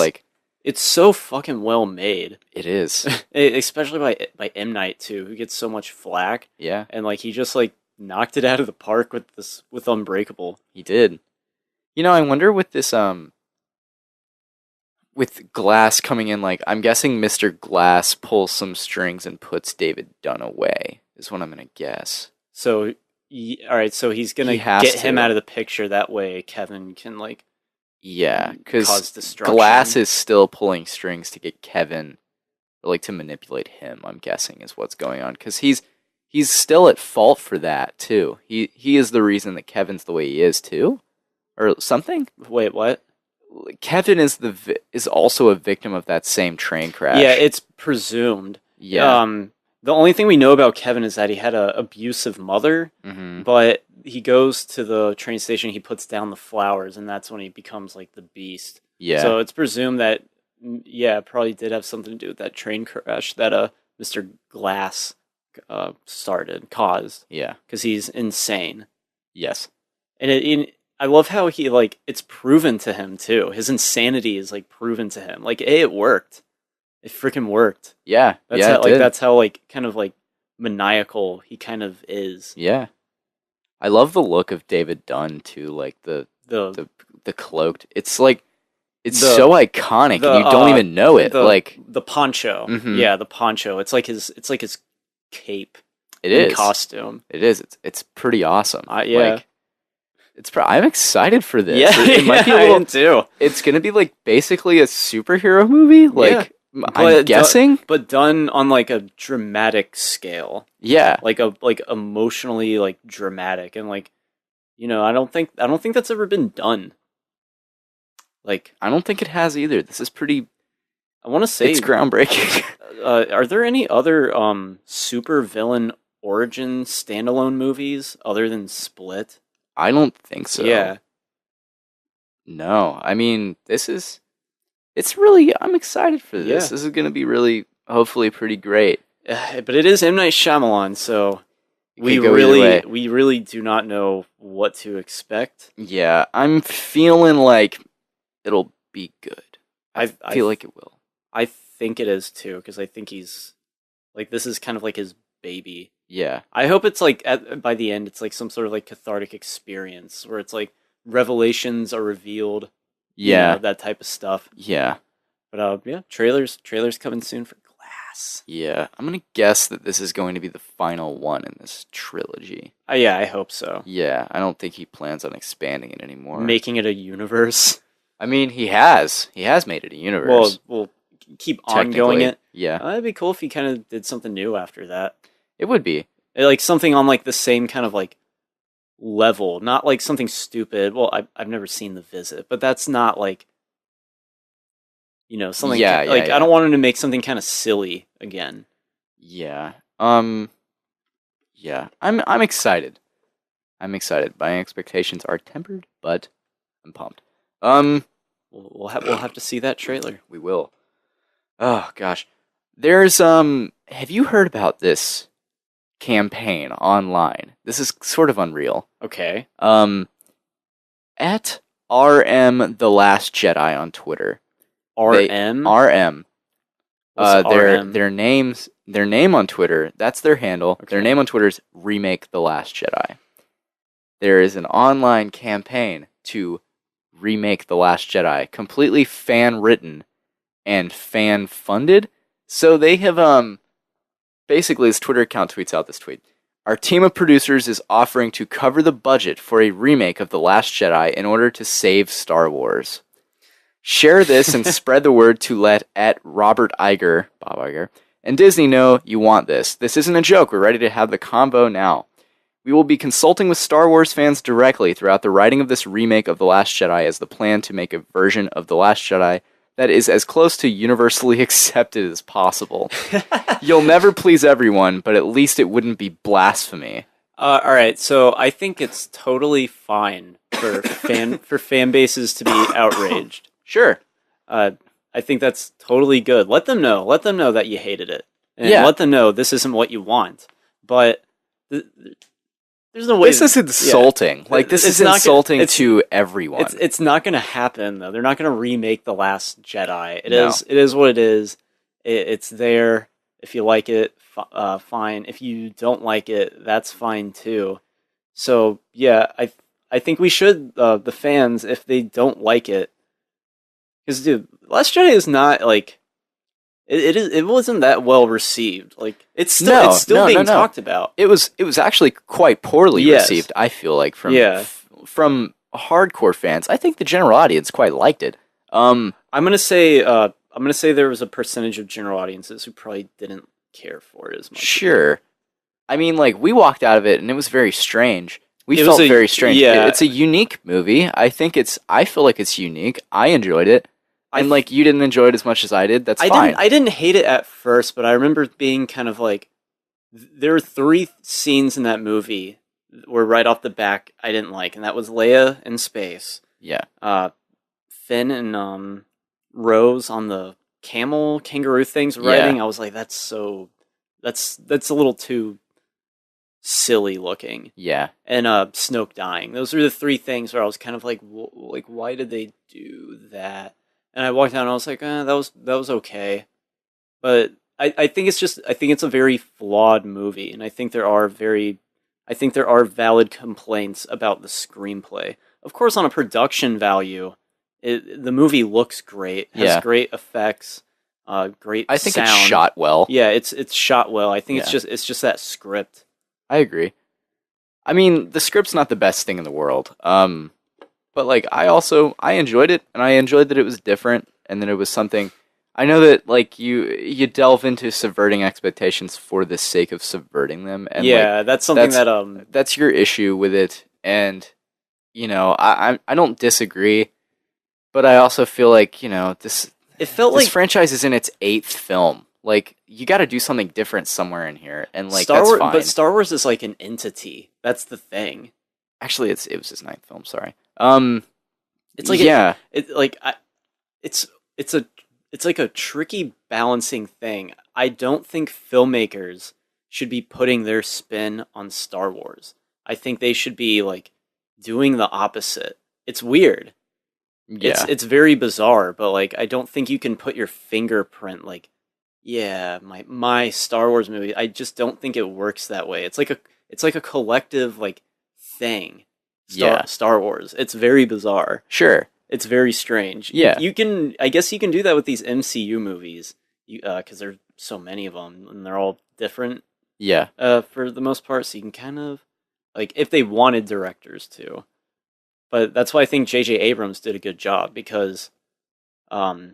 it's so fucking well made. It is. Especially by M. Night too, who gets so much flack. Yeah. And like he just like knocked it out of the park with Unbreakable. He did. I wonder with this with Glass coming in, like, I'm guessing Mr. Glass pulls some strings and puts David Dunn away, is what I'm going to guess. So, all right, so he's going to get him out of the picture. That way Kevin can, like, because destruction. Glass is still pulling strings to get Kevin, or, like, to manipulate him, I'm guessing, is what's going on. Because he's still at fault for that, too. He is the reason that Kevin's the way he is, too? Or something? Wait, what? Kevin is also a victim of that same train crash. Yeah, it's presumed. Yeah. The only thing we know about Kevin is that he had an abusive mother, but he goes to the train station, he puts down the flowers, and that's when he becomes like the beast. Yeah. So it's presumed that, it probably did have something to do with that train crash that Mr. Glass caused. Yeah. Because he's insane. Yes. And I love how he, like, it's proven to him, too. His insanity is, like, proven to him. Like, it worked. It freaking worked. Yeah. That's how, like, kind of, like, maniacal he kind of is. Yeah. I love the look of David Dunn, too. Like, the cloaked. It's, like, it's so iconic, and you don't even know it. The poncho. Mm-hmm. Yeah, the poncho. It's like his cape. It is. Costume. It is. It's pretty awesome. Yeah. Like, I'm excited for this. Yeah, it might be a little, I am too. It's gonna be like basically a superhero movie. Like, I'm guessing, but done on like a dramatic scale. Yeah, like emotionally like dramatic, and like, I don't think that's ever been done. Like, I don't think it has either. This is pretty. I want to say it's groundbreaking. Are there any other super villain origin standalone movies other than Split? I don't think so. Yeah. No, I mean, it's really, I'm excited for this. Yeah. This is going to be really, hopefully pretty great. But it is M. Night Shyamalan, so we really do not know what to expect. Yeah, I'm feeling like it'll be good. I feel like it will. I think it is too, because I think he's, like, this is kind of like his baby. Yeah. I hope it's like by the end it's like some sort of like cathartic experience where it's like revelations are revealed. Yeah. That type of stuff. Yeah. But trailers coming soon for Glass. Yeah. I'm going to guess that this is going to be the final one in this trilogy. Yeah, I hope so. Yeah, I don't think he plans on expanding it anymore. Making it a universe. I mean, he has made it a universe. We'll keep ongoing it. Yeah. It'd be cool if he kind of did something new after that. It would be. Like something on like the same kind of like level, not like something stupid. Well, I've never seen The Visit, but that's not like, something. Yeah. I don't want him to make something kind of silly again. Yeah. Yeah. I'm excited. I'm excited. My expectations are tempered, but I'm pumped. We'll have to see that trailer. We will. Oh gosh, there's Have you heard about this campaign online? This is sort of unreal. Okay. At RM The Last Jedi on Twitter. RM. RM. RM? Their name on Twitter. That's their handle. Okay. Their name on Twitter is Remake The Last Jedi. There is an online campaign to remake The Last Jedi, completely fan written and fan funded. So they have basically his Twitter account tweets out this tweet. Our team of producers is offering to cover the budget for a remake of The Last Jedi in order to save Star Wars. Share this and spread the word to let at Bob Iger, and Disney know you want this. This isn't a joke. We're ready to have the combo now. We will be consulting with Star Wars fans directly throughout the writing of this remake of The Last Jedi as the plan to make a version of The Last Jedi that is as close to universally accepted as possible. You'll never please everyone, but at least it wouldn't be blasphemy. All right, so I think it's totally fine for fan bases to be outraged. Sure. I think that's totally good. Let them know. Let them know that you hated it, and Yeah. let them know this isn't what you want. But there's no way. This is insulting. Yeah. Like, this It's is not insulting to everyone. It's not going to happen though. They're not going to remake The Last Jedi. It No. is what it is. It's there. If you like it, fine. If you don't like it, that's fine too. So yeah, I think we should the fans, if they don't like it, because dude, Last Jedi is not like it wasn't that well received. Like it's still being talked about. It was actually quite poorly Yes. received, I feel like, from Yeah. from hardcore fans. I think the general audience quite liked it. I'm gonna say there was a percentage of general audiences who probably didn't care for it as much. Sure. I mean, like, we walked out of it and it was very strange. We It felt was very strange. yeah. It's a unique movie. I feel like it's unique. I enjoyed it. And like, you didn't enjoy it as much as I did. That's fine. I didn't hate it at first, but I remember being kind of like, there were 3 scenes in that movie where right off the back I didn't like, and that was Leia in space, Yeah. Finn and Rose on the kangaroo things riding. I was like, that's a little too silly looking. Yeah. And Snoke dying. Those are the 3 things where I was kind of like, why did they do that? And I walked out and I was like, that was okay. But I think it's a very flawed movie, and I think there are valid complaints about the screenplay. Of course, on a production value, the movie looks great, has great effects, great I think sound. it's shot well. Yeah, it's shot well. I think Yeah. it's just that script. I agree. I mean, the script's not the best thing in the world. But like, I enjoyed it, and I enjoyed that it was different, and that it was something. I know that like you delve into subverting expectations for the sake of subverting them, and like, That's something that's your issue with it, and I don't disagree, but I also feel like this franchise is in its 8th film. Like, you got to do something different somewhere in here, and like that's fine. But Star Wars is like an entity. That's the thing. Actually, it was his 9th film. Sorry. It's like it's like a tricky balancing thing. I don't think filmmakers should be putting their spin on Star Wars. I think they should be like doing the opposite. It's weird. Yeah. It's very bizarre, but like I don't think you can put your fingerprint like, yeah, my Star Wars movie. I just don't think it works that way. It's like a collective like thing. Star Wars. It's very bizarre. Sure. It's very strange. Yeah. I guess you can do that with these MCU movies, because there's so many of them and they're all different. Yeah. For the most part, so you can kind of like if they wanted directors to. But that's why I think J.J. Abrams did a good job because, I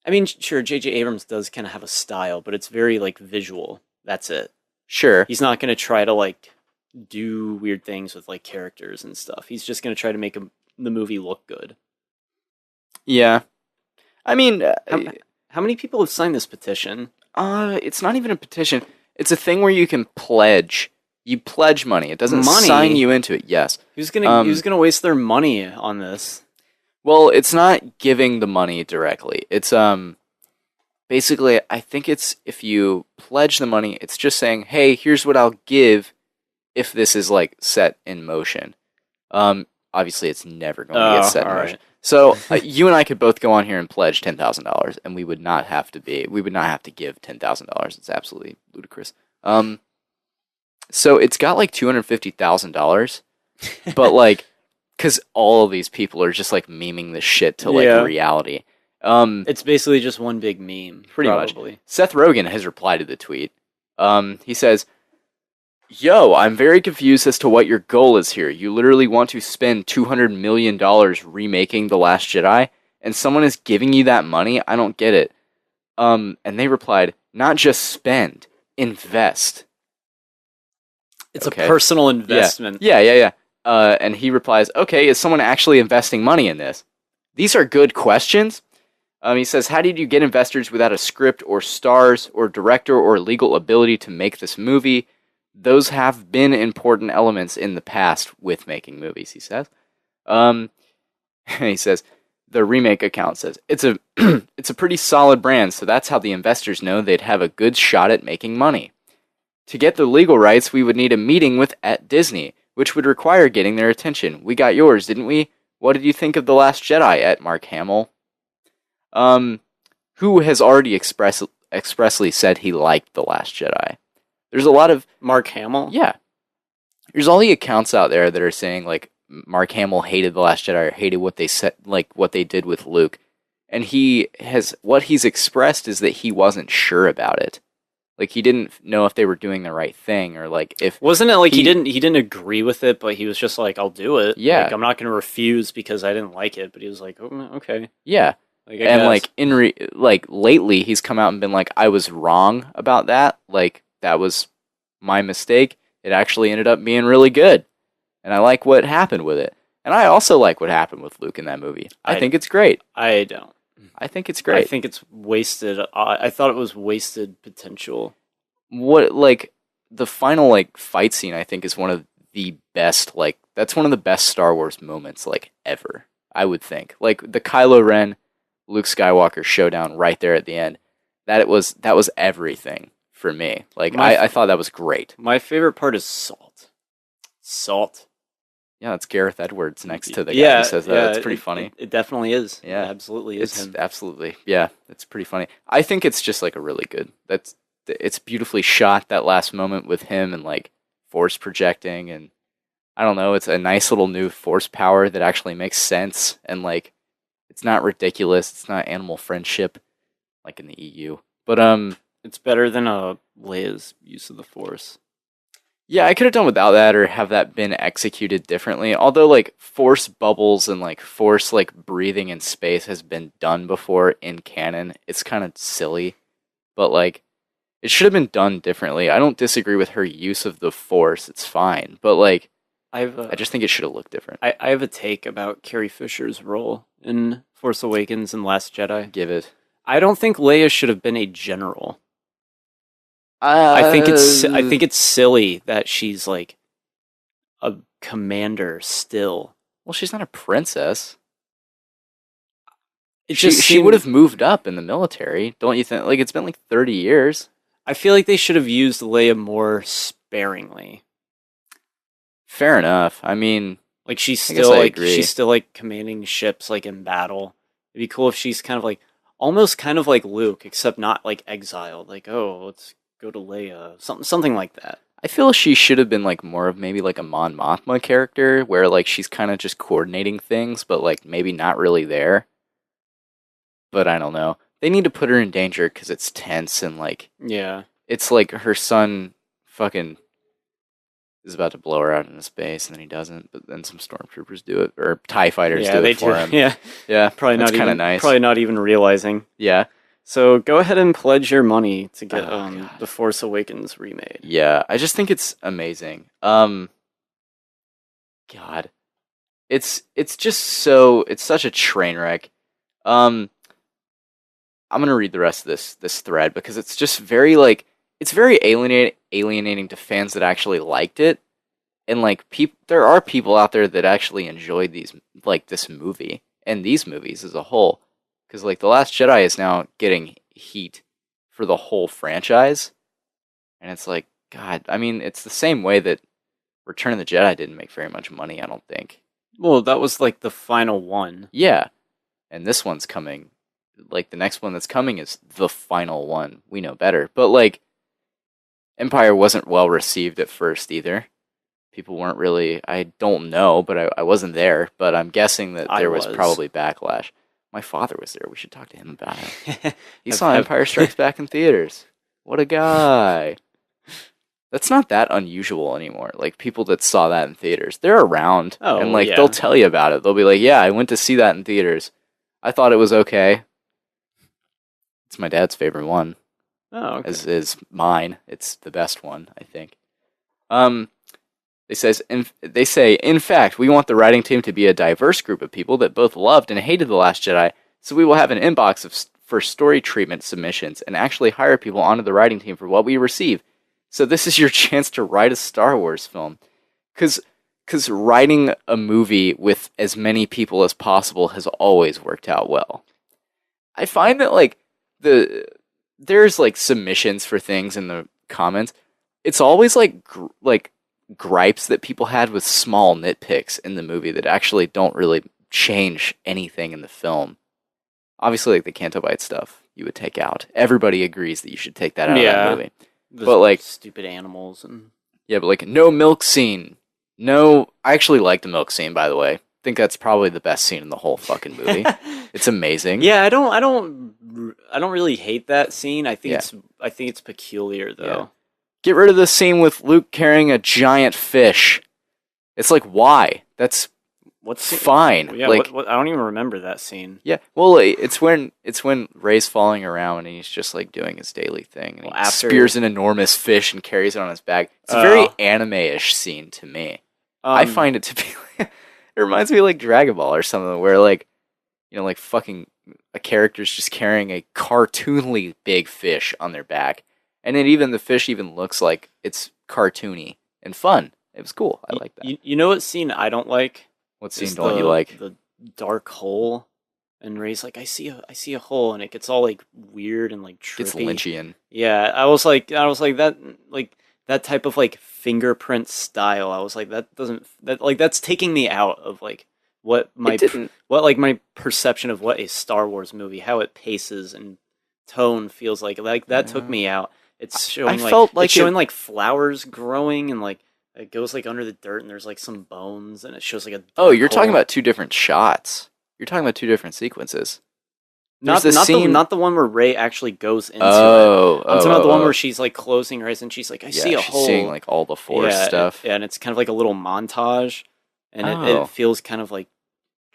mean, sure, J.J. Abrams does kind of have a style, but it's very like visual. That's it. Sure. He's not going to try to like do weird things with like characters and stuff. He's just going to try to make the movie look good. Yeah. I mean, how many people have signed this petition? it's not even a petition. It's a thing where you can pledge You pledge money. It doesn't Money? sign you into it. Yes. Who's gonna waste their money on this? Well, it's not giving the money directly. It's basically, I think it's if you pledge the money, it's just saying, "Hey, here's what I'll give if this is like set in motion." Obviously, it's never going to get set in motion. Right. So you and I could both go on here and pledge $10,000, and we would not have to give $10,000. It's absolutely ludicrous. So it's got like $250,000, but like, because all of these people are just like memeing this shit to like reality. It's basically just one big meme. Pretty probably. much. Seth Rogen has replied to the tweet. He says, "Yo, I'm very confused as to what your goal is here. You literally want to spend $200 million remaking The Last Jedi, and someone is giving you that money? I don't get it." And they replied, "Not just spend, invest." It's a personal investment. Yeah. And he replies, "Okay, is someone actually investing money in this? These are good questions." He says, "How did you get investors without a script or stars or director or legal ability to make this movie? Those have been important elements in the past with making movies," he says. He says, the Remake account says, it's a pretty solid brand, so that's how the investors know they'd have a good shot at making money. To get the legal rights, we would need a meeting at Disney, which would require getting their attention. We got yours, didn't we? What did you think of The Last Jedi, at Mark Hamill? Who has already expressly said he liked The Last Jedi. There's a lot of... Mark Hamill? Yeah. There's all the accounts out there that are saying, like, Mark Hamill hated The Last Jedi, or hated what they said, like, what they did with Luke. And what he's expressed is that he wasn't sure about it. Like, he didn't know if they were doing the right thing, or like if... Wasn't it like he didn't agree with it, but he was just like, I'll do it. Yeah. Like, I'm not going to refuse because I didn't like it, but he was like, oh, okay. Yeah. Like, and like, lately he's come out and been like, I was wrong about that. Like, that was my mistake. It actually ended up being really good. And I like what happened with it. And I also like what happened with Luke in that movie. I think it's great. I don't. I think it's great. I think it's wasted. I thought it was wasted potential. What, like, the final, like, fight scene, I think, is one of the best, like, that's one of the best Star Wars moments, like, ever, I would think. Like, the Kylo Ren, Luke Skywalker showdown right there at the end, that was everything for me. Like, I thought that was great. My favorite part is Salt. Salt. Yeah, that's Gareth Edwards next to the guy who says that. Yeah, it's pretty funny. It definitely is. Yeah. It absolutely is him. Absolutely. Yeah, it's pretty funny. I think it's just, like, a really good... It's beautifully shot, that last moment with him and, like, force projecting, and I don't know, it's a nice little new force power that actually makes sense, and, like, it's not ridiculous, it's not animal friendship, like in the EU. But, it's better than Leia's use of the Force. Yeah, I could have done without that, or have that been executed differently. Although, like, force bubbles and, like, force, like, breathing in space has been done before in canon. It's kind of silly. But, like, it should have been done differently. I don't disagree with her use of the Force. It's fine. But, like, I just think it should have looked different. I have a take about Carrie Fisher's role in Force Awakens and Last Jedi. Give it. I don't think Leia should have been a general. I think it's silly that she's like a commander still. Well, she's not a princess. She would have moved up in the military, don't you think? Like, it's been like 30 years. I feel like they should have used Leia more sparingly. Fair enough. I mean, like she's still like commanding ships like in battle. It'd be cool if she's kind of like almost kind of like Luke, except not like exiled. Like, oh, let's go to Leia, something like that. I feel she should have been like more of maybe like a Mon Mothma character, where like she's kind of just coordinating things, but like maybe not really there. But I don't know. They need to put her in danger because it's tense and like it's like her son fucking is about to blow her out into space, and then he doesn't. But then some stormtroopers do it, or TIE fighters do it for him. Yeah. Probably not even nice. Probably not even realizing. Yeah. So go ahead and pledge your money to get The Force Awakens remade. Yeah, I just think it's amazing. God, it's just so it's such a train wreck. I'm gonna read the rest of this thread because it's just very like it's very alienating to fans that actually liked it. And like there are people out there that actually enjoyed this movie and these movies as a whole, because like The Last Jedi is now getting heat for the whole franchise, and it's like, God, I mean, it's the same way that Return of the Jedi didn't make very much money, I don't think. Well, that was like the final one. Yeah, and this one's coming. Like the next one that's coming is the final one. We know better, but like Empire wasn't well received at first either. People weren't really, I don't know, but I wasn't there, but I'm guessing that there was probably backlash. My father was there. We should talk to him about it. He saw Empire Strikes Back in theaters. What a guy. That's not that unusual anymore. Like, people that saw that in theaters, they're around. Oh, and, like, yeah. they'll tell you about it. They'll be like, yeah, I went to see that in theaters. I thought it was okay. It's my dad's favorite one. Oh, okay. As is mine. It's the best one, I think. They say, in fact, we want the writing team to be a diverse group of people that both loved and hated The Last Jedi, so we will have an inbox for story treatment submissions and actually hire people onto the writing team for what we receive. So this is your chance to write a Star Wars film. Because writing a movie with as many people as possible has always worked out well. I find that, like, there's, like, submissions for things in the comments. It's always, like gripes that people had with small nitpicks in the movie that actually don't really change anything in the film. Obviously, like the Canto Bight stuff, you would take out. Everybody agrees that you should take that out of that movie. But like stupid animals and but like no milk scene. No, I actually like the milk scene, by the way. I think that's probably the best scene in the whole fucking movie. It's amazing. Yeah, I don't really hate that scene. I think it's peculiar though. Yeah. Get rid of the scene with Luke carrying a giant fish. It's like, why? That's fine. Yeah, like, I don't even remember that scene. Yeah, well, it's when Rey's falling around and he's just like doing his daily thing, and he spears an enormous fish and carries it on his back. It's a very anime-ish scene to me. I find it to be. It reminds me of like Dragon Ball or something, where like, you know, like fucking a character's just carrying a cartoonly big fish on their back. And then even the fish even looks like it's cartoony and fun. It was cool. I like that. You know what scene I don't like? What scene don't you like? The dark hole. And Rey's like, I see a hole, and it gets all like weird and like trippy. It's Lynchian. Yeah, I was like that type of like fingerprint style. I was like, that's taking me out of like what my perception of what a Star Wars movie, how it paces and tone feels like. Like that took me out. It's showing showing like flowers growing, and like it goes like under the dirt, and there's like some bones, and it shows like a. Oh, you're talking about two different shots. You're talking about two different sequences. Not the one where Rey actually goes into it. I'm talking about the one where she's like closing her eyes and she's like, I see a hole. Seeing like all the Force stuff. And it's kind of like a little montage, and it feels kind of like.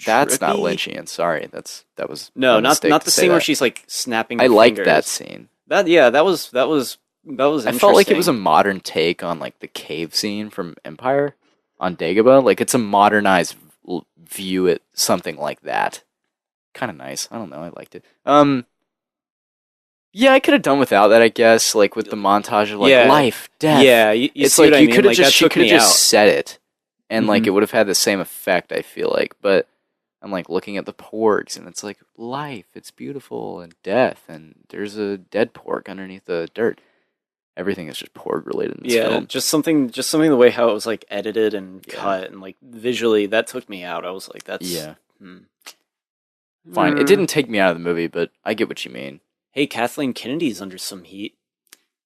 That's trippy. not Lynchian. Sorry, that was not the scene where she's like snapping. I liked that scene. That was interesting. I felt like it was a modern take on like the cave scene from Empire on Dagobah. Like it's a modernized view at something like that. Kind of nice. I don't know. I liked it. Yeah, I could have done without that. I guess like with the montage of like life, death. Yeah, it's like you could have she could have just said it, and like it would have had the same effect. I feel like, but. I'm like looking at the porgs, and it's like life, it's beautiful, and death, and there's a dead porg underneath the dirt. Everything is just porg related in this film. just something the way how it was like edited and cut, and like visually that took me out. I was like, that's fine. It didn't take me out of the movie, but I get what you mean. Hey, Kathleen Kennedy's under some heat.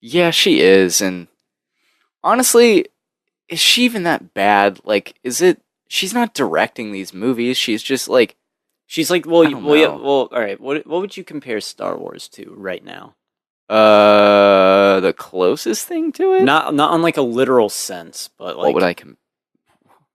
Yeah, she is, and honestly, is she even that bad? Like, is it? She's not directing these movies. She's just like... She's like, well, all right. What would you compare Star Wars to right now? The closest thing to it? Not on like a literal sense, but like... What would I...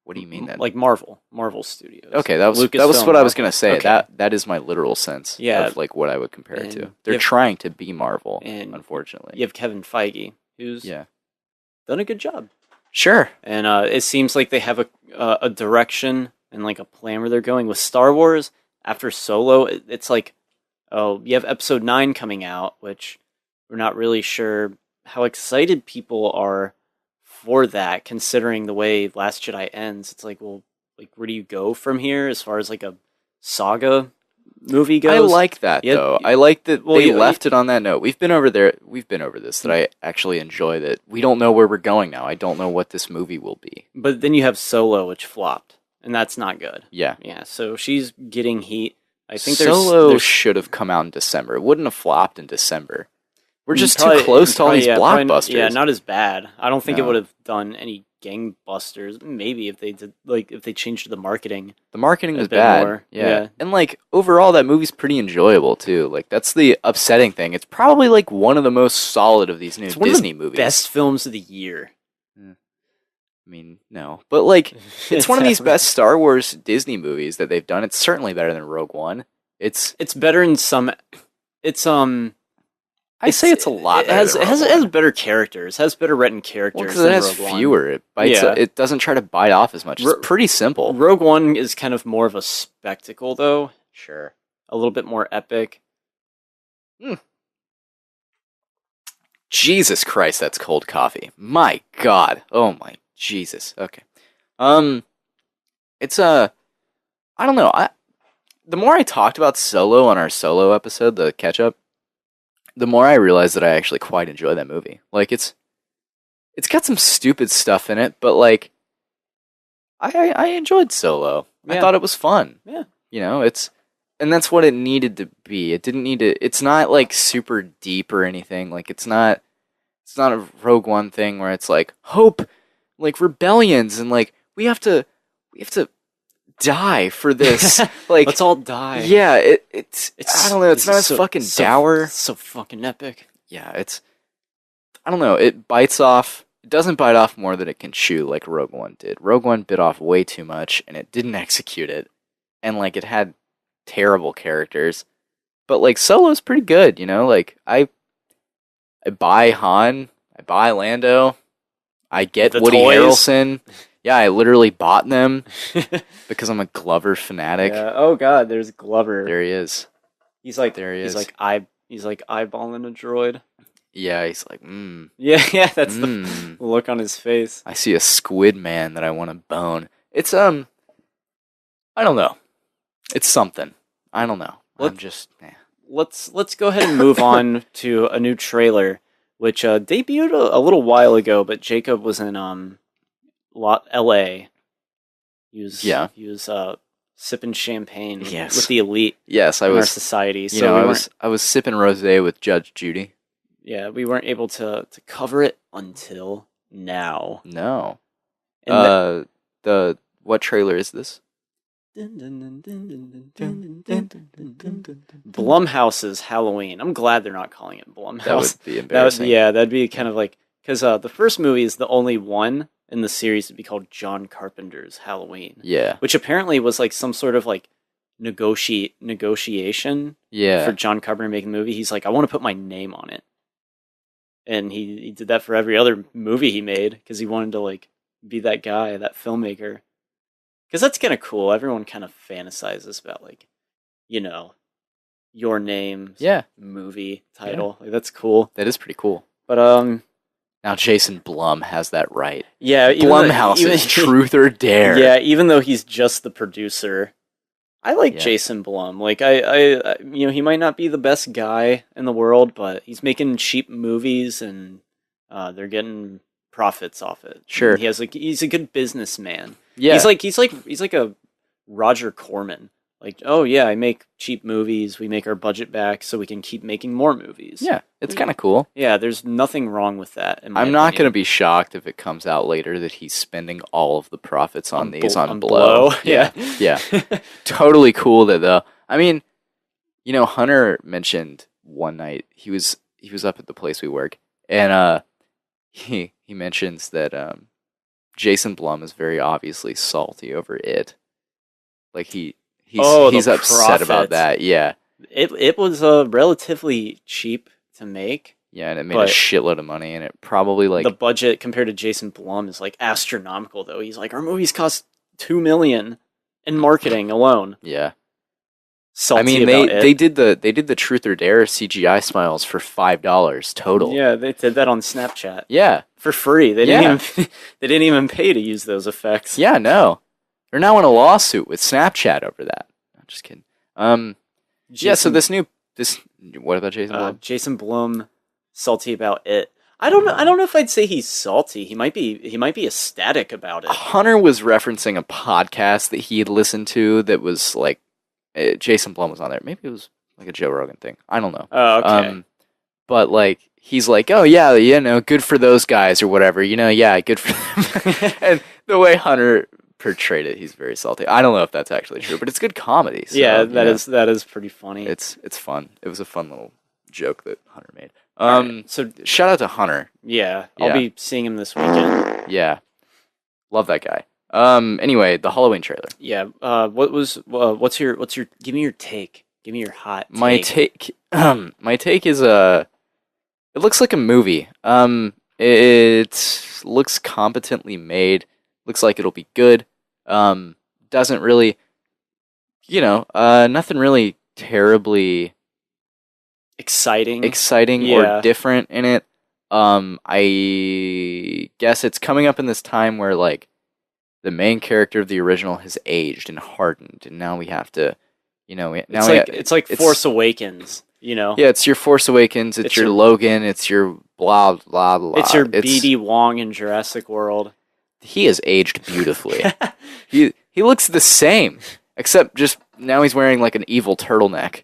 What do you mean then? Like Marvel Studios. Okay, that was what I was going to say. Okay. That is my literal sense of like what I would compare it to. They're trying to be Marvel, unfortunately. You have Kevin Feige, who's done a good job. Sure. And it seems like they have a direction and like a plan where they're going with Star Wars. After Solo, it's like, oh, you have Episode 9 coming out, which we're not really sure how excited people are for that, considering the way Last Jedi ends. It's like, well, like, where do you go from here as far as like a saga movie goes? I like that though. I like that they left it on that note. We've been over this. That I actually enjoy that. We don't know where we're going now. I don't know what this movie will be. But then you have Solo, which flopped, and that's not good. Yeah. So she's getting heat. I think Solo should have come out in December. It wouldn't have flopped in December. We're just too close to all these blockbusters. Not as bad. I don't think it would have done any gangbusters. Maybe if they did, like, if they changed the marketing. The marketing was bad. More. Yeah. And like overall, that movie's pretty enjoyable too. Like that's the upsetting thing. It's probably like one of the most solid of these new Disney movies. Best films of the year. I mean, no, but like it's one of these best Star Wars Disney movies that they've done. It's certainly better than Rogue One. It's better in some. I say it's a lot. It has better characters. Has better written characters. Well, it has fewer. It bites. It doesn't try to bite off as much. It's pretty simple. Rogue One is kind of more of a spectacle, though. Sure, a little bit more epic. Jesus Christ, that's cold coffee. My God. Oh my Jesus. Okay. It's I don't know. The more I talked about Solo on our Solo episode, the catch up, the more I realized that I actually quite enjoy that movie. Like it's got some stupid stuff in it, but like I enjoyed Solo. I thought it was fun. Yeah. You know, and that's what it needed to be. It didn't need to. It's not like super deep or anything. Like it's not a Rogue One thing where it's like hope, like rebellions, and like we have to die for this. Like let's all die. Yeah, it's I don't know. It's not as fucking dour. So fucking epic. Yeah, I don't know. It bites off. It doesn't bite off more than it can chew, like Rogue One did. Rogue One bit off way too much, and it didn't execute it. And like it had terrible characters, but like Solo's pretty good. You know, like I buy Han, I buy Lando, I get the Woody toys. Harrelson. Yeah, I literally bought them because I'm a Glover fanatic. Yeah. Oh God, there's Glover. There he is. He's like there he is. He's like eyeballing a droid. Yeah, he's like, Yeah, that's the look on his face. I see a squid man that I want to bone. It's I don't know. It's something. I don't know. Let's go ahead and move on to a new trailer, which debuted a little while ago, but Jacob was in L.A. He was sipping champagne with the elite. Yes, I in was our society. So I was sipping rosé with Judge Judy. Yeah, we weren't able to cover it until now. No. What trailer is this? Blumhouse's Halloween. I'm glad they're not calling it Blumhouse. That would be embarrassing. That'd be kind of like because the first movie is the only one in the series to be called John Carpenter's Halloween. Yeah, which apparently was like some sort of like negotiation. Yeah, for John Carpenter making the movie. He's like, I want to put my name on it, and he did that for every other movie he made because he wanted to like be that guy, that filmmaker. Because that's kind of cool. Everyone kind of fantasizes about, like, you know, your name, movie title. Like, that's cool. That is pretty cool. But now Jason Blum has that right. Yeah, Blumhouse's Truth or Dare. Yeah, even though he's just the producer, I like Jason Blum. Like, I he might not be the best guy in the world, but he's making cheap movies, and they're getting profits off it. Sure, and he's a good businessman. Yeah, he's like a Roger Corman. Like, oh yeah, I make cheap movies. We make our budget back so we can keep making more movies. Yeah, it's kind of cool. Yeah, there's nothing wrong with that. I'm not going to be shocked if it comes out later that he's spending all of the profits on these on Blow. Yeah. Totally cool that though. I mean, you know, Hunter mentioned one night he was up at the place we work, and he mentions that Jason Blum is very obviously salty over it. Like he's upset about that. Yeah, it was relatively cheap to make. Yeah, and it made a shitload of money, and it probably like the budget compared to Jason Blum is like astronomical. Though he's like, our movies cost $2 million in marketing alone. Yeah. salty I mean, about it. they did the Truth or Dare CGI smiles for $5 total. Yeah, they did that on Snapchat Yeah. for free. They didn't even they didn't even pay to use those effects. Yeah, no. They're now in a lawsuit with Snapchat over that. I'm just kidding. So this what about Jason Blum? Jason Blum salty about it. I don't know if I'd say he's salty. He might be ecstatic about it. Hunter was referencing a podcast that he had listened to that was like Jason Blum was on there. Maybe it was like a Joe Rogan thing. I don't know. Oh, okay. But like he's like, oh yeah, good for those guys or whatever. Yeah, good for them. And the way Hunter portrayed it, he's very salty. I don't know if that's actually true, but it's good comedy. So, yeah, that is pretty funny. It's fun. It was a fun little joke that Hunter made. Right, so shout out to Hunter. Yeah, I'll be seeing him this weekend. Yeah, love that guy. Anyway, the Halloween trailer. Yeah. What's your give me your take. Give me your hot take. My take is it looks like a movie. It looks competently made. Looks like it'll be good. Doesn't really, nothing really terribly exciting or different in it. I guess it's coming up in this time where like the main character of the original has aged and hardened, and now we have to, it's like Force Awakens. Yeah, it's your Force Awakens. It's your Logan. It's your blah blah blah. It's your BD Wong in Jurassic World. He has aged beautifully. he looks the same, except just now he's wearing like an evil turtleneck.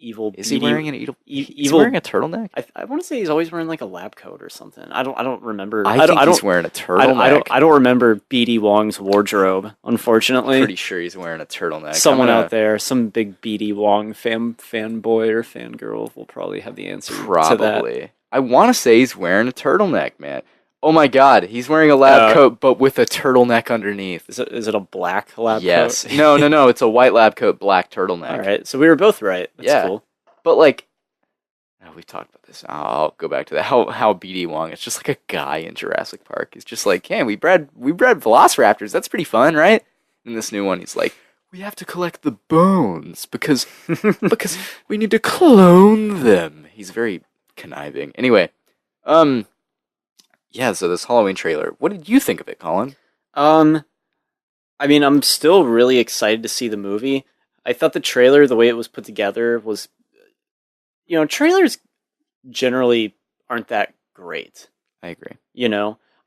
Is he wearing an evil? He's wearing a turtleneck. I want to say he's always wearing like a lab coat or something. I don't remember. I think he's wearing a turtleneck. I don't remember BD Wong's wardrobe. Unfortunately, I'm pretty sure he's wearing a turtleneck. Someone out there, some big BD Wong fanboy or fangirl, will probably have the answer. Probably. To that. I want to say he's wearing a turtleneck, man. Oh my God, he's wearing a lab coat, but with a turtleneck underneath. Is it a black lab coat? Yes. No, it's a white lab coat, black turtleneck. All right, so we were both right. That's cool. But like, we've talked about this. I'll go back to that. How BD Wong is just like a guy in Jurassic Park. He's just like, hey, we bred velociraptors. That's pretty fun, right? In this new one, he's like, we have to collect the bones because we need to clone them. He's very conniving. Anyway, yeah, so this Halloween trailer, what did you think of it, Collin? I mean, I'm still really excited to see the movie. I thought the trailer, the way it was put together, was, trailers generally aren't that great. I agree.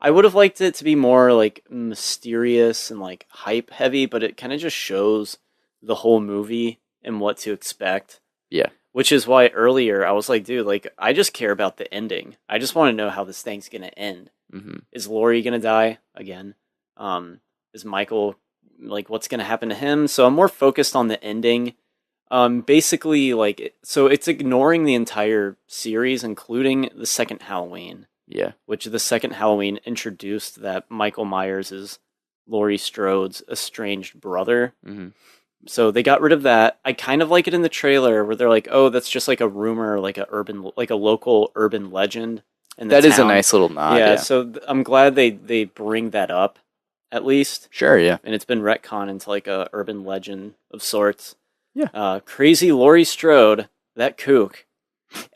I would have liked it to be more like mysterious and like hype heavy, but it kind of just shows the whole movie and what to expect. Yeah. Which is why earlier I was like, dude, like, I just care about the ending. I just want to know how this thing's going to end. Mm-hmm. Is Laurie going to die again? Is Michael, like, what's going to happen to him? So I'm more focused on the ending. Basically, like, so it's ignoring the entire series, including the second Halloween. Yeah. Which the second Halloween introduced that Michael Myers is Laurie Strode's estranged brother. Mm-hmm. So they got rid of that. I kind of like it in the trailer where they're like, "Oh, that's just like a rumor, like a local urban legend." And that is a nice little nod. Yeah. So I'm glad they bring that up, at least. Sure. Yeah. And it's been retconned into like a urban legend of sorts. Yeah. Crazy Laurie Strode, that kook.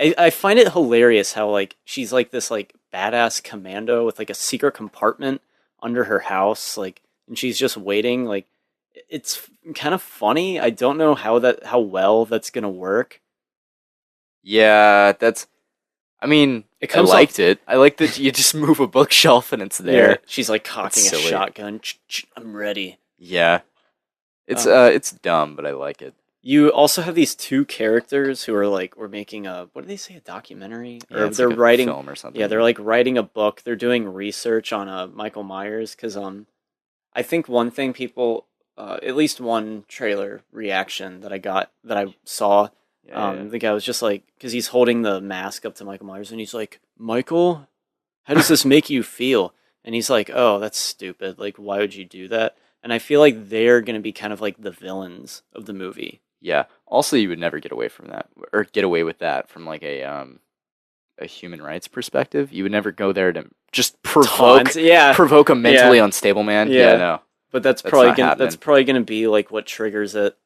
I find it hilarious how like she's like this like badass commando with like a secret compartment under her house, like, and she's just waiting, like. It's kind of funny. I don't know how well that's gonna work. Yeah, I liked it. I like that you just move a bookshelf and it's there. Yeah, she's like cocking a shotgun. I'm ready. Yeah, it's dumb, but I like it. You also have these two characters who are like, we're making what do they say, a documentary? Yeah, or they're like writing a film or something. Yeah, they're like writing a book. They're doing research on Michael Myers because I think one thing people. At least one trailer reaction that I saw, the guy was just like, because he's holding the mask up to Michael Myers, and he's like, Michael, how does this make you feel? And he's like, oh, that's stupid. Like, why would you do that? And I feel like they're going to be kind of like the villains of the movie. Yeah. Also, you would never get away from that, or get away with that from like a human rights perspective. You would never go there to just provoke a mentally unstable man. Yeah, no. But that's probably gonna be like what triggers it,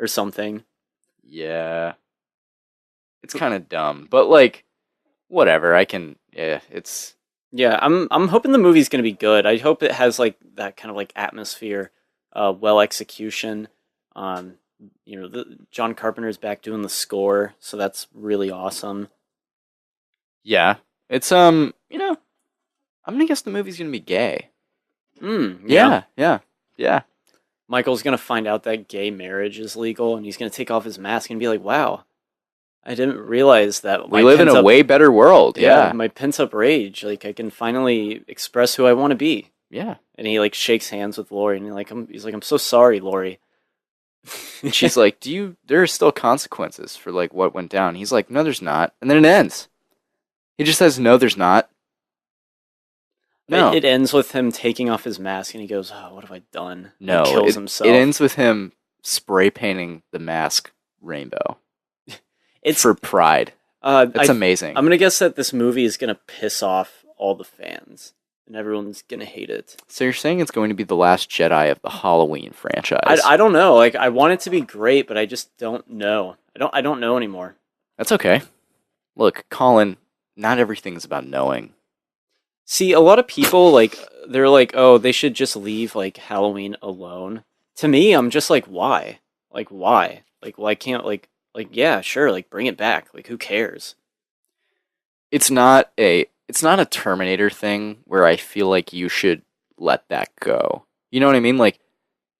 or something. Yeah. It's kind of dumb, but like, whatever. It's Yeah, I'm hoping the movie's gonna be good. I hope it has like that kind of like atmosphere, well execution. John Carpenter's back doing the score, so that's really awesome. yeah. It's I'm gonna guess the movie's gonna be gay. Yeah. Yeah. Michael's gonna find out that gay marriage is legal, and he's gonna take off his mask and be like, "Wow, I didn't realize that We live in a way better world. Yeah. my pent up rage, like I can finally express who I want to be." Yeah. And he like shakes hands with Lori, and he's like, "I'm so sorry, Lori." And she's like, there are still consequences for like what went down. He's like, no, there's not. And then it ends. He just says, no, there's not. No. It ends with him taking off his mask, and he goes, "Oh, what have I done?" No. He kills himself. It ends with him spray painting the mask rainbow. It's for pride. It's amazing. I'm gonna guess that this movie is gonna piss off all the fans, and everyone's gonna hate it. So you're saying it's going to be the Last Jedi of the Halloween franchise? I don't know. Like, I want it to be great, but I just don't know. I don't know anymore. That's okay. Look, Collin, not everything's about knowing. See, a lot of people they're like, "Oh, they should just leave like Halloween alone." To me, I'm just like, why? Like, why? Like, why can't yeah, sure, like bring it back. Like, who cares? It's not a Terminator thing where I feel like you should let that go. You know what I mean? Like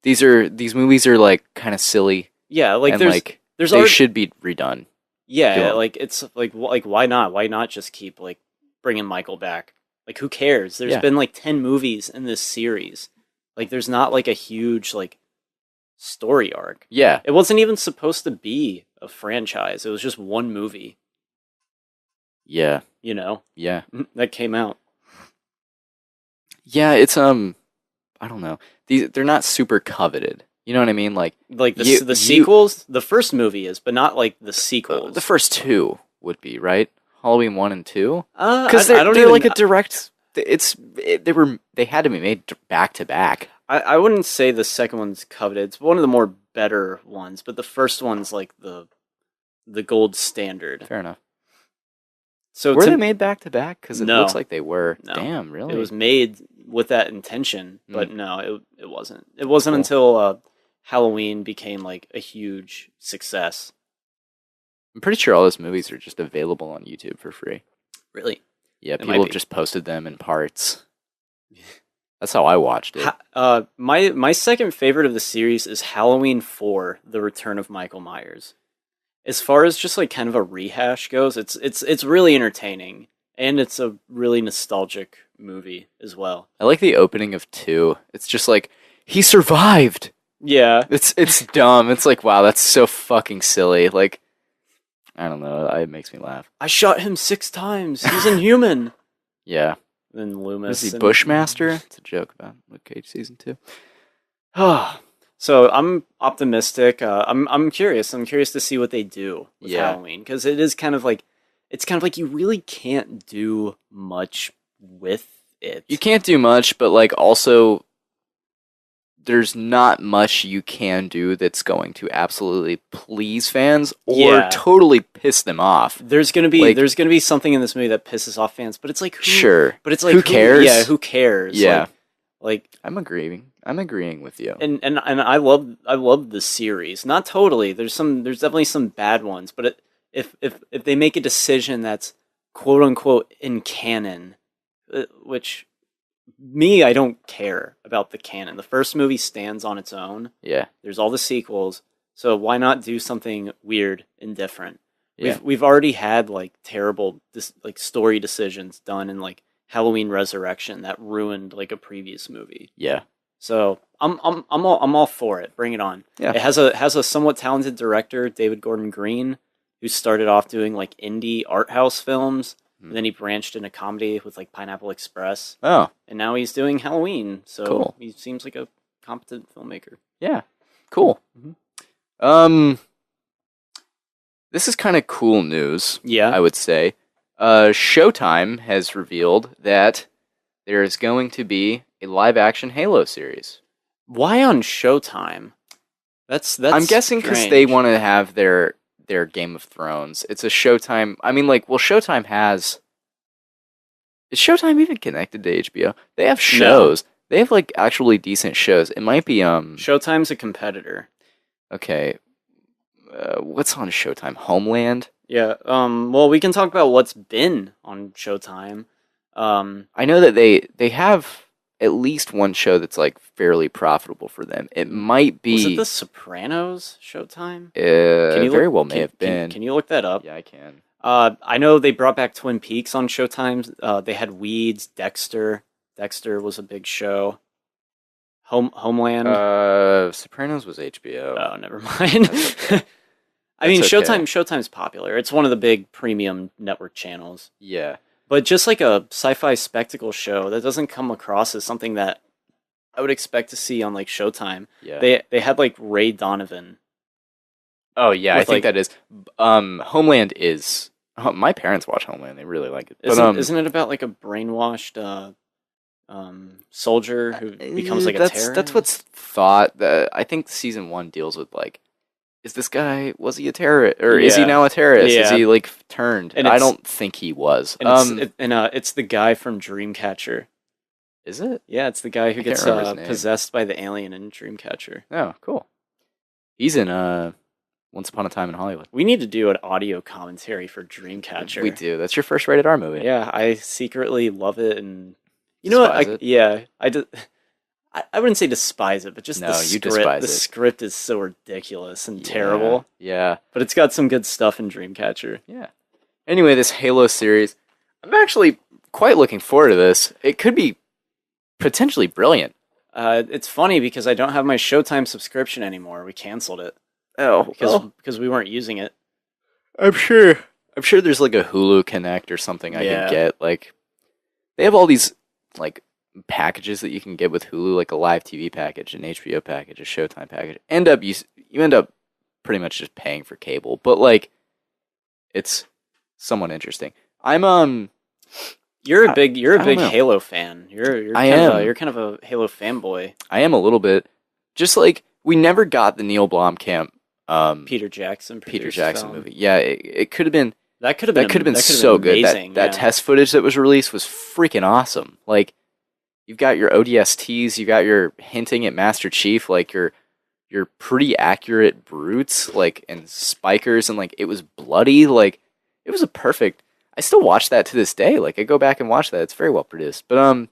these movies are like kind of silly. Yeah, like and there's they already, should be redone. Yeah, like it's like why not? Why not just keep like bringing Michael back? Like, who cares? There's been like 10 movies in this series. Like, there's not like a huge like story arc. Yeah, it wasn't even supposed to be a franchise. It was just one movie. Yeah, Yeah, that came out. Yeah, it's I don't know. They're not super coveted. You know what I mean? Like the sequels. The first movie is, but not like the sequels. The first two would be right. Halloween 1 and 2? Because they're like a direct. They had to be made back to back. I wouldn't say the second one's coveted. It's one of the more better ones, but the first one's like the gold standard. Fair enough. So were they made back to back? Because it no, looks like they were. No. Damn, really? It was made with that intention, but no, it wasn't. It wasn't until Halloween became like a huge success. I'm pretty sure all those movies are just available on YouTube for free. Really? Yeah, people have just posted them in parts. That's how I watched it. My second favorite of the series is Halloween 4: The Return of Michael Myers. As far as just like kind of a rehash goes, it's really entertaining, and it's a really nostalgic movie as well. I like the opening of 2. It's just like, he survived. Yeah, it's dumb. It's like, wow, that's so fucking silly. Like, I don't know. It makes me laugh. I shot him 6 times. He's inhuman. Yeah. Then Loomis. Is he Bushmaster? It's a joke about Luke Cage season 2. So I'm optimistic. I'm curious. I'm curious to see what they do with Halloween, because it's kind of like you really can't do much with it. You can't do much, but like also there's not much you can do that's going to absolutely please fans or totally piss them off. There's gonna be something in this movie that pisses off fans, but it's like who cares? Yeah, who cares? Yeah, like I'm agreeing with you. And I love the series. Not totally. There's definitely some bad ones, but if they make a decision that's quote unquote in canon, which I don't care about the canon. The first movie stands on its own. Yeah. There's all the sequels, so why not do something weird and different? Yeah. We've already had like terrible story decisions done in like Halloween Resurrection that ruined like a previous movie. Yeah. So I'm all for it. Bring it on. Yeah. It has a somewhat talented director, David Gordon Green, who started off doing like indie art house films. And then he branched into comedy with like Pineapple Express. Oh. And now he's doing Halloween. So cool. He seems like a competent filmmaker. Yeah. Cool. This is kind of cool news. Yeah. I would say. Showtime has revealed that there is going to be a live action Halo series. Why on Showtime? That's I'm guessing because they strange. want to have their Game of Thrones. It's a Showtime. I mean, like, well, Showtime has. Is Showtime even connected to HBO? They have shows. They have like actually decent shows. It might be Showtime's a competitor. Okay, what's on Showtime? Homeland. Yeah. Well, we can talk about what's been on Showtime. I know that they have at least one show that's like fairly profitable for them. It might be. Was it The Sopranos Showtime? Very well may have been. Can you look that up? Yeah, I can. I know they brought back Twin Peaks on Showtime. They had Weeds, Dexter. Dexter was a big show. Homeland. Sopranos was HBO. Oh, never mind. Okay. I mean, That's okay. Showtime's popular. It's one of the big premium network channels. Yeah. But just like a sci-fi spectacle show, that doesn't come across as something that I would expect to see on like Showtime. Yeah. They had like Ray Donovan. Oh yeah, I with, think like- that is. Homeland is. My parents watch Homeland. They really like it. Isn't it about like a brainwashed soldier who becomes like a terrorist? That's what's thought. I think season 1 deals with like, is this guy, was he a terrorist or is he Yeah. now a terrorist? Is Yeah. he like turned? And I it's- don't think he was. And it's the guy from Dreamcatcher. Is it? Yeah, it's the guy who I can't gets remember his name. possessed by the alien in Dreamcatcher. Oh, cool. He's in Once Upon a Time in Hollywood. We need to do an audio commentary for Dreamcatcher. We do. That's your first rated R movie. Yeah, I secretly love it, and you know what? Despise it? Yeah, I wouldn't say despise it, but just No, the you script. despise The it. script is so ridiculous and Yeah. terrible, Yeah. but it's got some good stuff in Dreamcatcher. Yeah. Anyway, this Halo series, I'm actually quite looking forward to this. It could be potentially brilliant. It's funny because I don't have my Showtime subscription anymore. We canceled it Oh, because we weren't using it. I'm sure there's like a Hulu Connect or something I Yeah. can get. Like, they have all these like packages that you can get with Hulu, like a live TV package, an HBO package, a Showtime package. You end up pretty much just paying for cable, but like, it's somewhat interesting. You're a I big don't know. Halo fan. You're I kind of am. you're kind of a Halo fanboy. I am a little bit. Just like we never got the Neil Blomkamp Peter Jackson Jackson movie. Yeah, it could have been. That could have That could have been so good. amazing, That yeah. test footage that was released was freaking awesome. Like, you've got your ODSTs, you got your hinting at Master Chief, like your pretty accurate brutes, like, and spikers, and like it was bloody. Like, it was a perfect. I still watch that to this day. Like, I go back and watch that. It's very well produced. But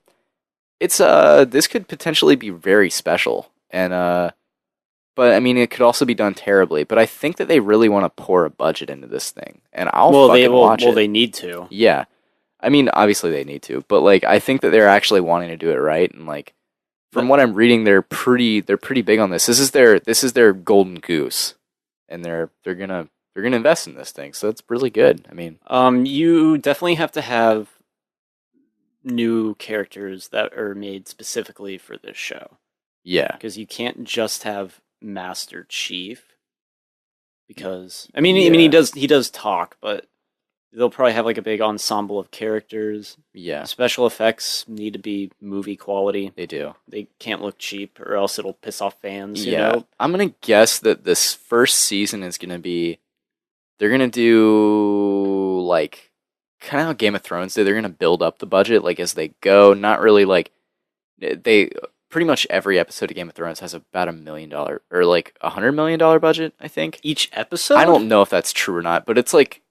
it's this could potentially be very special. And but I mean, it could also be done terribly. But I think that they really want to pour a budget into this thing, and I'll fucking watch it. They need to. Yeah, I mean, obviously they need to, but like, I think that they're actually wanting to do it right, and like, from what I'm reading, they're pretty big on this. This is their golden goose, and they're gonna invest in this thing. So that's really good. I mean, You definitely have to have new characters that are made specifically for this show, yeah, because you can't just have Master Chief. Because I mean, he does talk, but they'll probably have like a big ensemble of characters. yeah, Special effects need to be movie quality. they do. They can't look cheap, or else it'll piss off fans. You Yeah, know? I'm gonna guess that this first season is gonna be. They're gonna do like kind of how Game of Thrones did. They're gonna build up the budget like as they go. Not really like they pretty much every episode of Game of Thrones has about $1 million or like $100 million budget. I think Each episode. I don't know if that's true or not, but it's like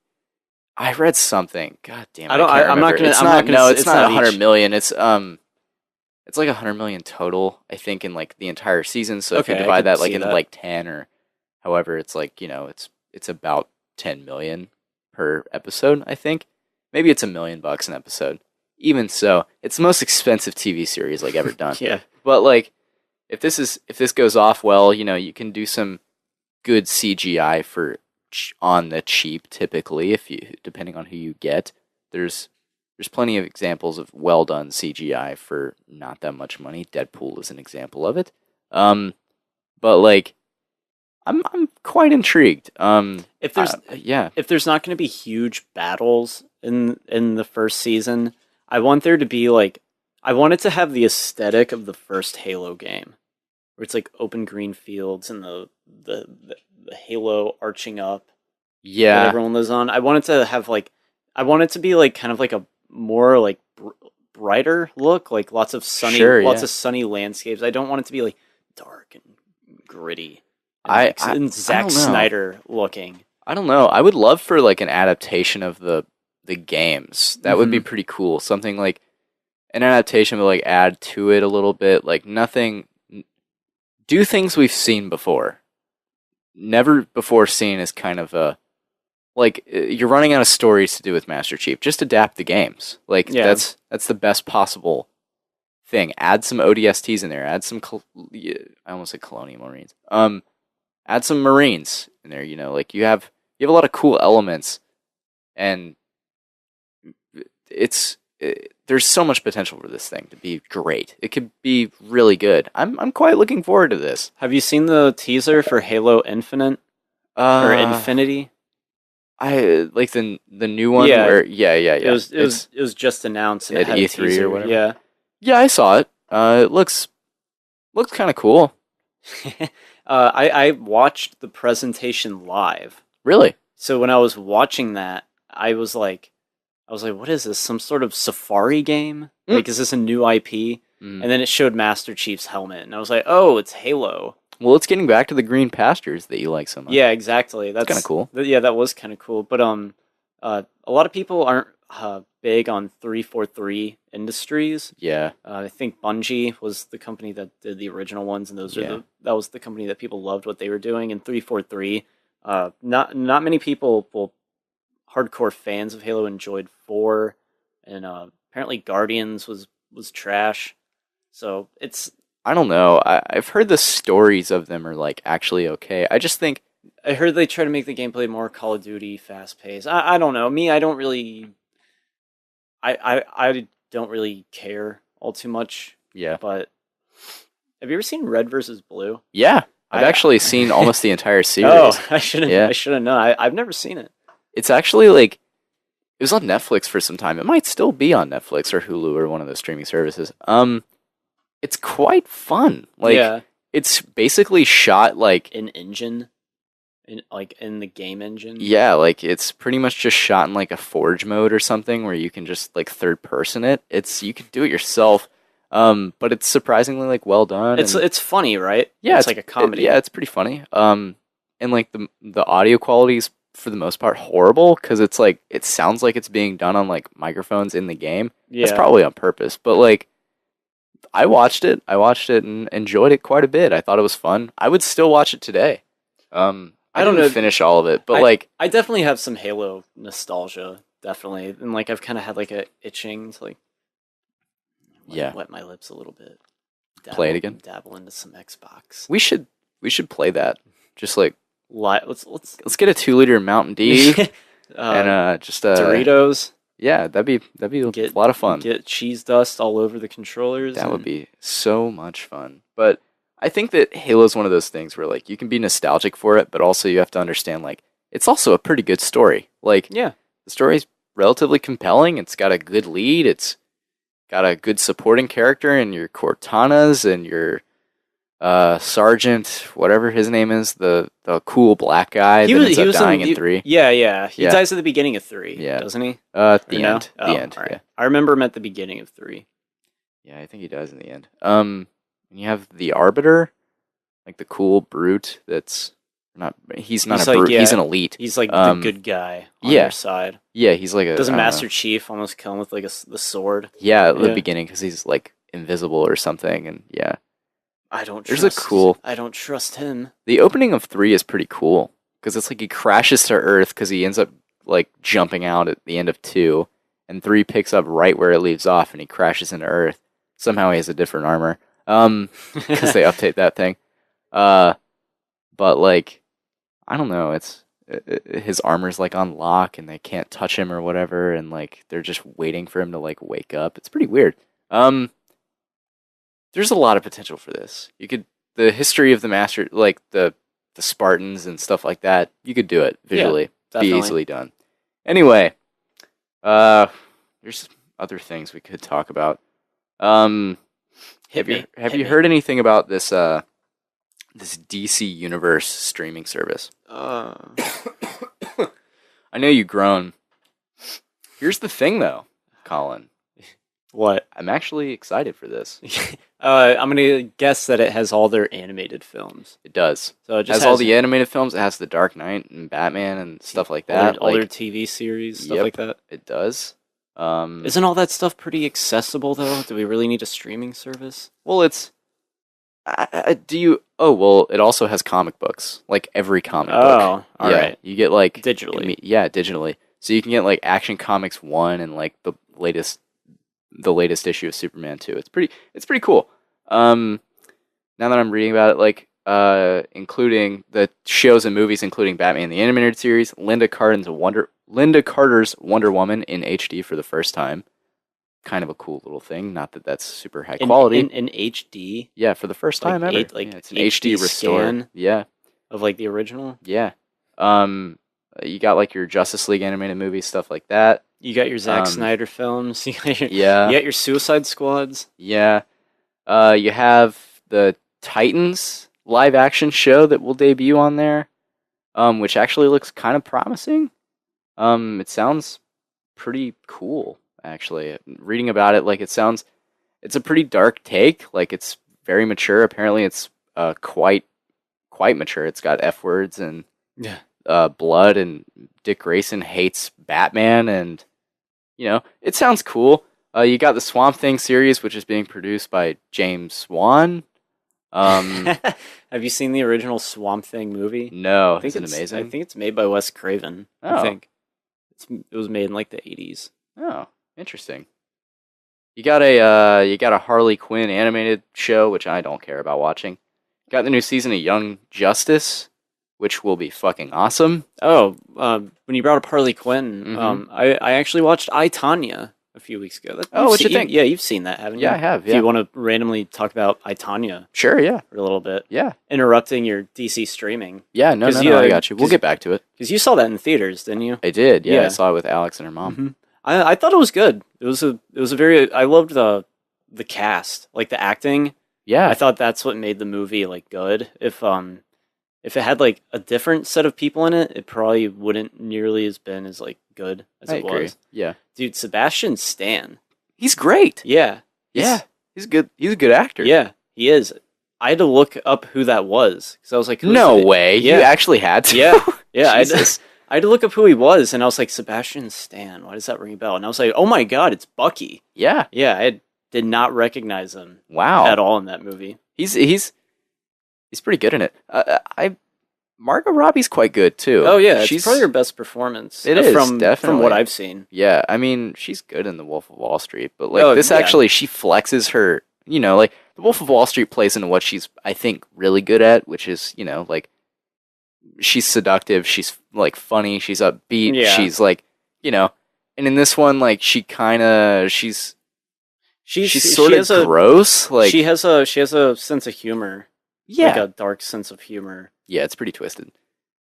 I read something. God damn, it, I don't- can't I'm not remember. gonna- It's I'm not gonna No, say- it's it's not not 100 each. million. It's like 100 million total. I think in like the entire season. So if you Okay, I divide could that like see into that. like 10 or however, it's like it's about 10 million per episode. I think maybe it's $1 million an episode. Even so, it's the most expensive TV series like ever done. Yeah. But like, if this goes off well, you can do some good CGI on the cheap. Typically, depending on who you get, there's plenty of examples of well done CGI for not that much money. Deadpool is an example of it. But like, I'm quite intrigued. If there's yeah, if there's not going to be huge battles in the first season, I want there to be like, I want it to have the aesthetic of the first Halo game, where it's like open green fields and the the Halo arching up that Yeah, everyone lives on. I want it to have like, I want it to be like kind of like a more like brighter look, like lots of sunny, Sure, lots yeah. of sunny landscapes. I don't want it to be like dark and gritty I and Zack don't know. Snyder looking. I don't know. I would love for like an adaptation of the games. That would be pretty cool. Something like an adaptation would like add to it a little bit. Like nothing. Do things we've seen before. Never before seen is kind of a like you're running out of stories to do with Master Chief. Just adapt the games. Like Yeah. that's the best possible thing. Add some ODSTs in there. Add some I almost said Colonial Marines. Add some Marines in there. You know, like you have a lot of cool elements, and there's so much potential for this thing to be great. It could be really good. I'm quite looking forward to this. Have you seen the teaser for Halo Infinite or Infinity? I like the new one. Yeah. Where, yeah. It was just announced and At it had a E3 or teaser. whatever? Yeah. Yeah, I saw it. It looks kind of cool. I watched the presentation live. Really? So when I was watching that, I was like, what is this? Some sort of safari game? Like, is this a new IP? Mm. And then it showed Master Chief's helmet, and I was like, oh, it's Halo. Well, it's getting back to the green pastures that you like so much. Yeah, exactly. That's kind of cool. Yeah, that was kind of cool. But a lot of people aren't big on 343 Industries. Yeah. I think Bungie was the company that did the original ones, and that was the company that people loved what they were doing. And 343, not many people, well, hardcore fans of Halo enjoyed 4, and apparently Guardians was trash. So it's, I don't know. I've heard the stories of them are like actually okay. I just think I heard they try to make the gameplay more Call of Duty, fast paced. I don't know. Me, I don't really. I don't really care all too much. yeah. But have you ever seen Red versus Blue? Yeah. I've I- actually seen almost the entire series. Oh, I shouldn't. Yeah. I should have known. I've never seen it. It's actually like it was on Netflix for some time. It might still be on Netflix or Hulu or one of those streaming services. It's quite fun. Like Yeah, it's basically shot like in engine, in the game engine. yeah, like it's pretty much just shot in like a Forge mode or something where you can just like third person it. You can do it yourself. But it's surprisingly like well done. It's funny, right? Yeah, it's like a comedy. yeah, it's pretty funny. And like the audio quality is for the most part horrible because it's like it sounds like it's being done on like microphones in the game. yeah. That's probably on purpose, but like I watched it and enjoyed it quite a bit. I thought it was fun. I would still watch it today. I don't didn't know. finish all of it, but like I definitely have some Halo nostalgia, definitely, and like I've kind of had like a itching to like yeah, wet my lips a little bit. Play it again? Dabble into some Xbox. we should play that. Just like Let's let's get a 2-liter Mountain Dew and just Doritos. Yeah, that'd be Get a lot of fun. Get cheese dust all over the controllers. That would be so much fun. But I think that Halo is one of those things where like you can be nostalgic for it, but also you have to understand like it's also a pretty good story. Like Yeah, the story's relatively compelling. It's got a good lead. It's got a good supporting character in your Cortanas and your Sergeant, whatever his name is, the cool black guy that ends up dying in 3. Yeah. He Yeah. dies at the beginning of 3. Yeah. Doesn't he? At the Or no? end. Oh, The end. all right. Yeah. I remember him at the beginning of 3. Yeah, I think he dies in the end. And you have the Arbiter, like the cool brute that's not he's not He's a like, brute, yeah, he's an elite. He's like the good guy on yeah. their side. Yeah, he's like a Doesn't I don't Master know. Chief almost kill him with like the sword? Yeah, at the Yeah. beginning because he's like invisible or something, and yeah. I don't trust him. The opening of 3 is pretty cool because it's like he crashes to Earth because he ends up like jumping out at the end of 2, and 3 picks up right where it leaves off, and he crashes into Earth. Somehow he has a different armor, because they update that thing. But like, I don't know. It's his armor's like on lock, and they can't touch him or whatever, and like they're just waiting for him to like wake up. It's pretty weird. There's a lot of potential for this. The history of the Master, like the Spartans and stuff like that. You could do it visually, be definitely. easily done. Anyway, there's other things we could talk about. Have you heard anything about this this DC Universe streaming service. Uh, I know you groan. Here's the thing, though, Colin. what? I'm actually excited for this. I'm gonna guess that it has all their animated films. It does. So it It just has all the animated films. It has the Dark Knight and Batman and stuff like that. all their Like, TV series, stuff yep. like that. it does. Isn't all that stuff pretty accessible though? Do we really need a streaming service? Well, it's. Do you? Oh, well, it also has comic books. Like every comic book. Oh, all Yeah, right. You get like Digitally. Yeah, digitally. So you can get like Action Comics 1 and like the latest issue of Superman 2. It's pretty cool. Now that I'm reading about it, like including the shows and movies, including Batman the Animated Series, Linda Carter's Wonder Woman in HD for the first time. Kind of a cool little thing. Not that that's super high quality. in HD. Yeah, for the first time ever. Like It's an HD restore. scan Yeah, of like the original. yeah. You got like your Justice League animated movies, stuff like that. You got your Zack Snyder films. You got your, Yeah. You got your Suicide Squads. Yeah. You have the Titans live action show that will debut on there, which actually looks kind of promising. It sounds pretty cool, actually. Reading about it, like it's a pretty dark take. Like it's very mature. Apparently, it's quite mature. It's got F words and blood, and Dick Grayson hates Batman, and it sounds cool. You got the Swamp Thing series, which is being produced by James Wan. Have you seen the original Swamp Thing movie? No, I think is it amazing? I think it's made by Wes Craven. Oh. I think it was made in like the 80s. Oh, interesting. You got a Harley Quinn animated show, which I don't care about watching. Got the new season of Young Justice, which will be fucking awesome. Oh, when you brought up Harley Quinn, Mhm. I actually watched I, Tonya a few weeks ago. What'd you think? Yeah, you've seen that, haven't you? Yeah, I have. If Yeah, you want to randomly talk about I, Tonya sure. Yeah, for a little bit, yeah, interrupting your DC streaming. yeah. No, 'Cause I got you. We'll get back to it. Because you saw that in theaters, didn't you? I did. Yeah, I Yeah. saw it with Alex and her mom. Mm-hmm. I thought it was good. It was a very, I loved the cast, like the acting. Yeah, I thought that's what made the movie like good. If it had like a different set of people in it, it probably wouldn't nearly as been as like good as I it agree. was. Yeah, Dude, Sebastian Stan. he's great. Yeah. Yeah, he's good. He's a good actor. Yeah, he is. I had to look up who that was because I was like, who's No it? way. Yeah. You actually had to. Yeah, yeah. Jesus. I had to look up who he was, and I was like, Sebastian Stan. Why does that ring a bell? And I was like, oh my god, it's Bucky. Yeah. Yeah, I did not recognize him Wow. at all in that movie. He's pretty good in it. Margot Robbie's quite good too. Oh yeah, she's it's probably her best performance. It is, from definitely. what I've seen. Yeah, I mean, she's good in The Wolf of Wall Street, but like Oh, this yeah. actually, she flexes her. Like The Wolf of Wall Street plays into what she's, I think, really good at, which is like she's seductive, she's like funny, she's upbeat, Yeah. she's like and in this one, like she's sort of gross. Like she has a sense of humor. yeah, Like a dark sense of humor. yeah, it's pretty twisted.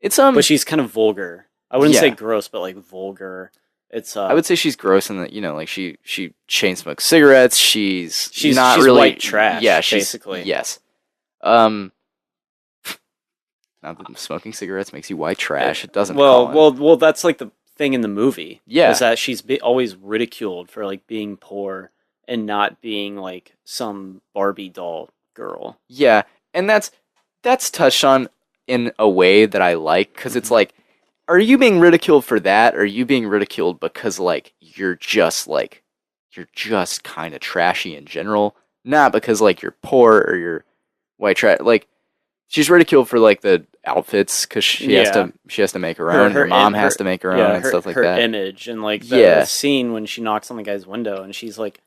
It's But she's kind of vulgar. I wouldn't say Yeah. gross, but like vulgar. It's I would say she's gross in that like she chain smokes cigarettes. She's not she's really white trash. Yeah, she's, basically. yes. Not that smoking cigarettes makes you white trash. It doesn't. Colin. Well. That's like the thing in the movie. Yeah. is that she's always ridiculed for like being poor and not being like some Barbie doll girl. Yeah, and that's touched on in a way that I like, because it's like, are you being ridiculed for that, or are you being ridiculed because like you're just kind of trashy in general, not because like you're poor or you're white trash. Like she's ridiculed for like the outfits, because she has to make her own. Her mom has to make her own and stuff like her that. image and like the scene when she knocks on the guy's window and she's like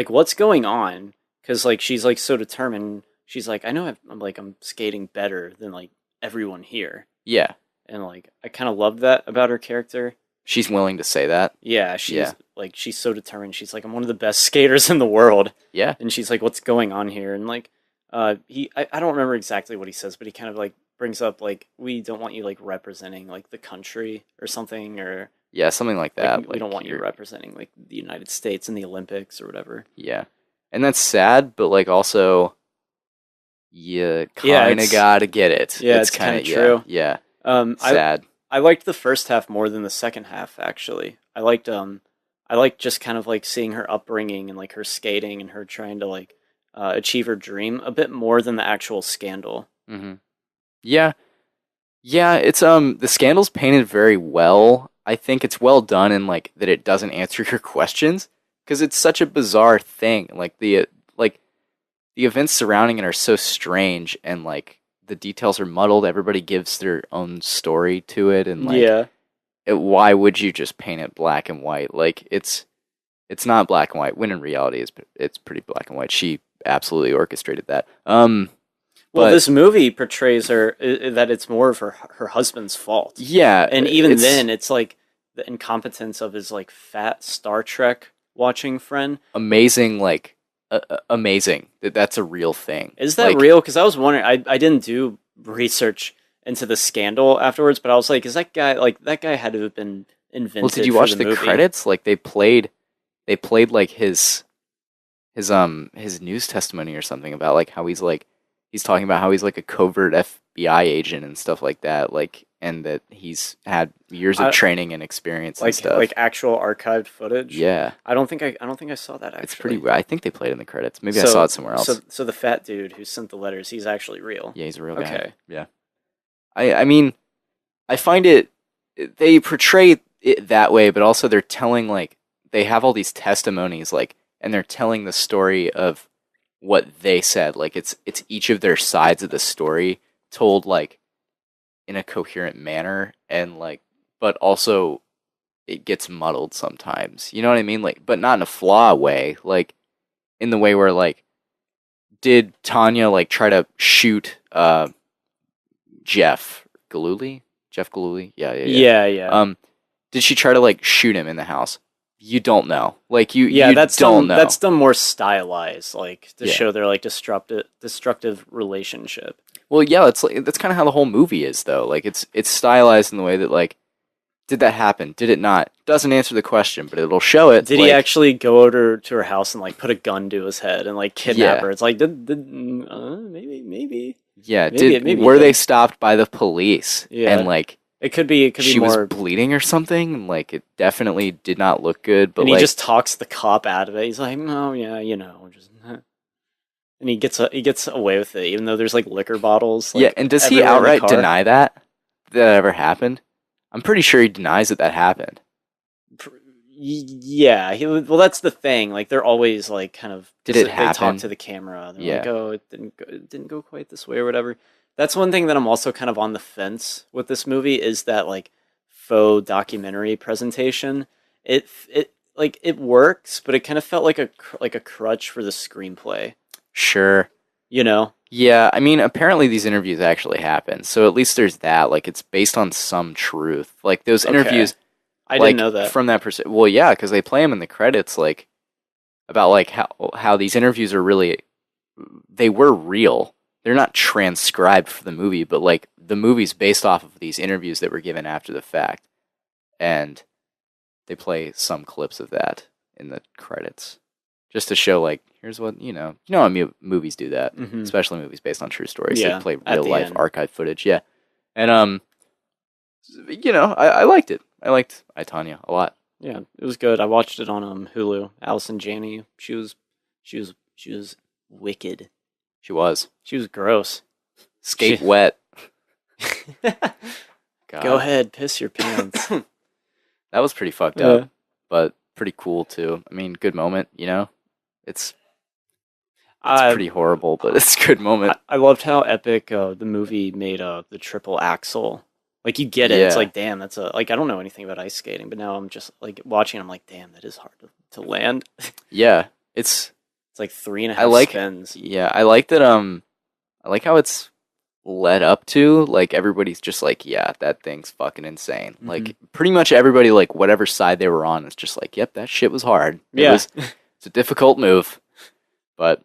what's going on? Because like she's like so determined. She's like, I know I'm skating better than like everyone here. Yeah, And like I kind of love that about her character. she's willing to say that. Yeah, she's so determined. She's like, I'm one of the best skaters in the world. Yeah, And she's like, what's going on here? And like I don't remember exactly what he says, but he kind of like brings up like, we don't want you like representing like the country or something, or yeah, something like that. we don't want you you're- representing like the United States in the Olympics or whatever. Yeah, and that's sad, but like also, you Yeah, kind of it's- gotta get it. yeah, it's kinda kinda true. Yeah, I sad. I liked the first half more than the second half, actually. I liked just kind of like seeing her upbringing and like her skating and her trying to like achieve her dream a bit more than the actual scandal. hmm Yeah, yeah. It's the scandal's painted very well. I think it's well done in like that it doesn't answer your questions because it's such a bizarre thing. Like the events surrounding it are so strange and like the details are muddled. Everybody gives their own story to it, and like Yeah. why would you just paint it black and white? Like it's not black and white. When in reality, it's pretty black and white. She absolutely orchestrated that. Well, But- this movie portrays her that it's more of her husband's fault. Yeah, And even it's then, it's like the incompetence of his like fat Star Trek watching friend. amazing. Like amazing that's a real thing. Is that Like, real? Because I was wondering. I didn't do research into the scandal afterwards, but I was like, is that guy like that guy had to have been invented? Well, did you for watch the the movie? credits? Like they played like his news testimony or something about like how he's talking about how he's like a covert FBI agent and stuff like that. Like, and that he's had years of training and experience and Like stuff. like actual archived footage. Yeah, I don't think I saw that. Actually, it's pretty. I think they played in the credits. Maybe I saw it somewhere else. So the fat dude who sent the letters, he's actually real. Yeah, he's a real guy. Okay. Yeah. I mean, I find they portray it that way, but also they're telling like they have all these testimonies like, and they're telling the story of what they said. Like it's each of their sides of the story told like in a coherent manner, and like, but also it gets muddled sometimes. You know what I mean? Like, but not in a flaw way. Like in the way where like, did Tonya like try to shoot Jeff Galooly? Yeah. Did she try to like shoot him in the house? You don't know. Like you that's don't done, know. That's done more stylized, like to Yeah. show their like destructive relationship. Well, yeah, it's like that's kind of how the whole movie is, though. Like it's stylized in the way that like, did that happen? Did it not? Doesn't answer the question, but it'll show it. Did like, he actually go over to her house and like put a gun to his head and like kidnap Yeah. her? It's like maybe. Yeah. maybe Were he they did. stopped by the police? Yeah. And like It could be she more. was bleeding or something. And, like it definitely did not look good. But And he like, just talks the cop out of it. He's like, "No, yeah, just." And he gets away with it, even though there's like liquor bottles. Like, yeah. And does he everywhere in the outright car. deny that ever happened? I'm pretty sure he denies that happened. Yeah, well, that's the thing. Like, they're always like kind of. Did it They happen? talk to the camera. They're Yeah. like, "Oh, it didn't go quite this way, or whatever." That's one thing that I'm also kind of on the fence with this movie is that like faux documentary presentation. It works, but it kind of felt like a crutch for the screenplay. Sure. You know? Yeah, I mean, apparently these interviews actually happen, so at least there's that. Like, it's based on some truth. Like those Okay. interviews, I like, didn't know that. from that perspective. Well, yeah, because they play them in the credits, like about like how these interviews are really, they were real. They're not transcribed for the movie, but like the movie's based off of these interviews that were given after the fact, and they play some clips of that in the credits, just to show like, here's what how movies do that, Mhm. especially movies based on true stories. Yeah, They play at real the life end. archive footage. Yeah, and I liked it. I liked I, Tonya a lot. Yeah, it was good. I watched it on Hulu. Allison Janney, she was wicked. She was She was gross. skate She- wet. God. Go ahead, piss your pants. That was pretty fucked up, but pretty cool too. I mean, good moment. It's pretty horrible, but it's a good moment. I loved how epic the movie made the triple axle. Like, you get it. It's Yeah. like, damn, that's I don't know anything about ice skating, but now I'm just like watching. I'm like, damn, that is hard to land. Yeah, it's It's like 3.5 I like- spins. yeah. I like that. I like how it's led up to like everybody's just like, yeah, that thing's fucking insane. Mm-hmm. Like pretty much everybody, like whatever side they were on, is just like, yep, that shit was hard. It's a difficult move, but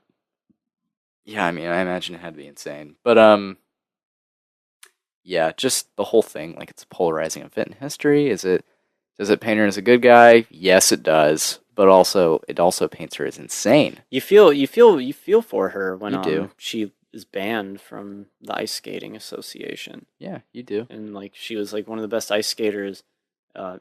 yeah, I mean, I imagine it had to be insane. But yeah, just the whole thing, like it's a polarizing event in history. Does it paint her as a good guy? Yes, it does. But it also paints her as insane. You feel for her when You do. she is banned from the Ice Skating Association. Yeah, you do. And like she was like one of the best ice skaters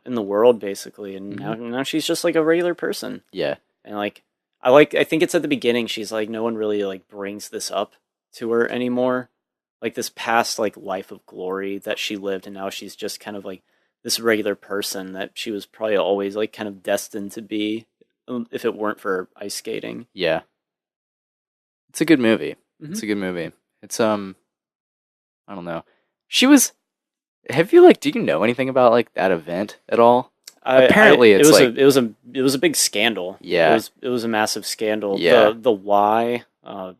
in the world, basically. And now she's just like a regular person. Yeah. And like I think it's at the beginning. She's like, no one really like brings this up to her anymore. Like this past like life of glory that she lived, and now she's just kind of like this regular person that she was probably always like kind of destined to be if it weren't for ice skating. Yeah. It's a good movie. Mhm. It's a good movie. It's I don't know. She was. Have you do you know anything about like that event at all? Apparently, it was a big scandal. Yeah. it was a massive scandal. Yeah. The why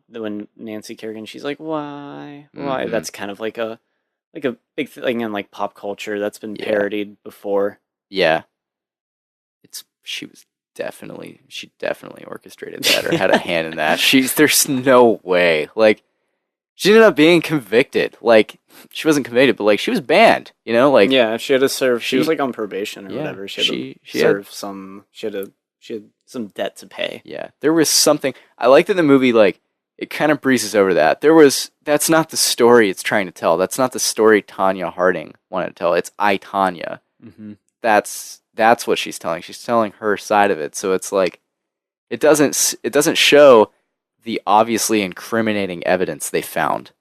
when Nancy Kerrigan, she's like, why Mhm. that's kind of like a big thing in like pop culture that's been Yeah. parodied before. Yeah. She definitely orchestrated that or had a hand in that. There's no way. Like, she ended up being convicted. Like, she wasn't convicted, but like she was banned. You know, like Yeah, she had to serve. She was she- like on probation or yeah, whatever. She had to she had- serve some. She had some debt to pay. Yeah, there was something. I liked in the movie, like, it kind of breezes over that. That's not the story it's trying to tell. That's not the story Tonya Harding wanted to tell. It's I, Tonya. Mm-hmm. That's what she's telling. She's telling her side of it. So it's like, it doesn't show the obviously incriminating evidence they found.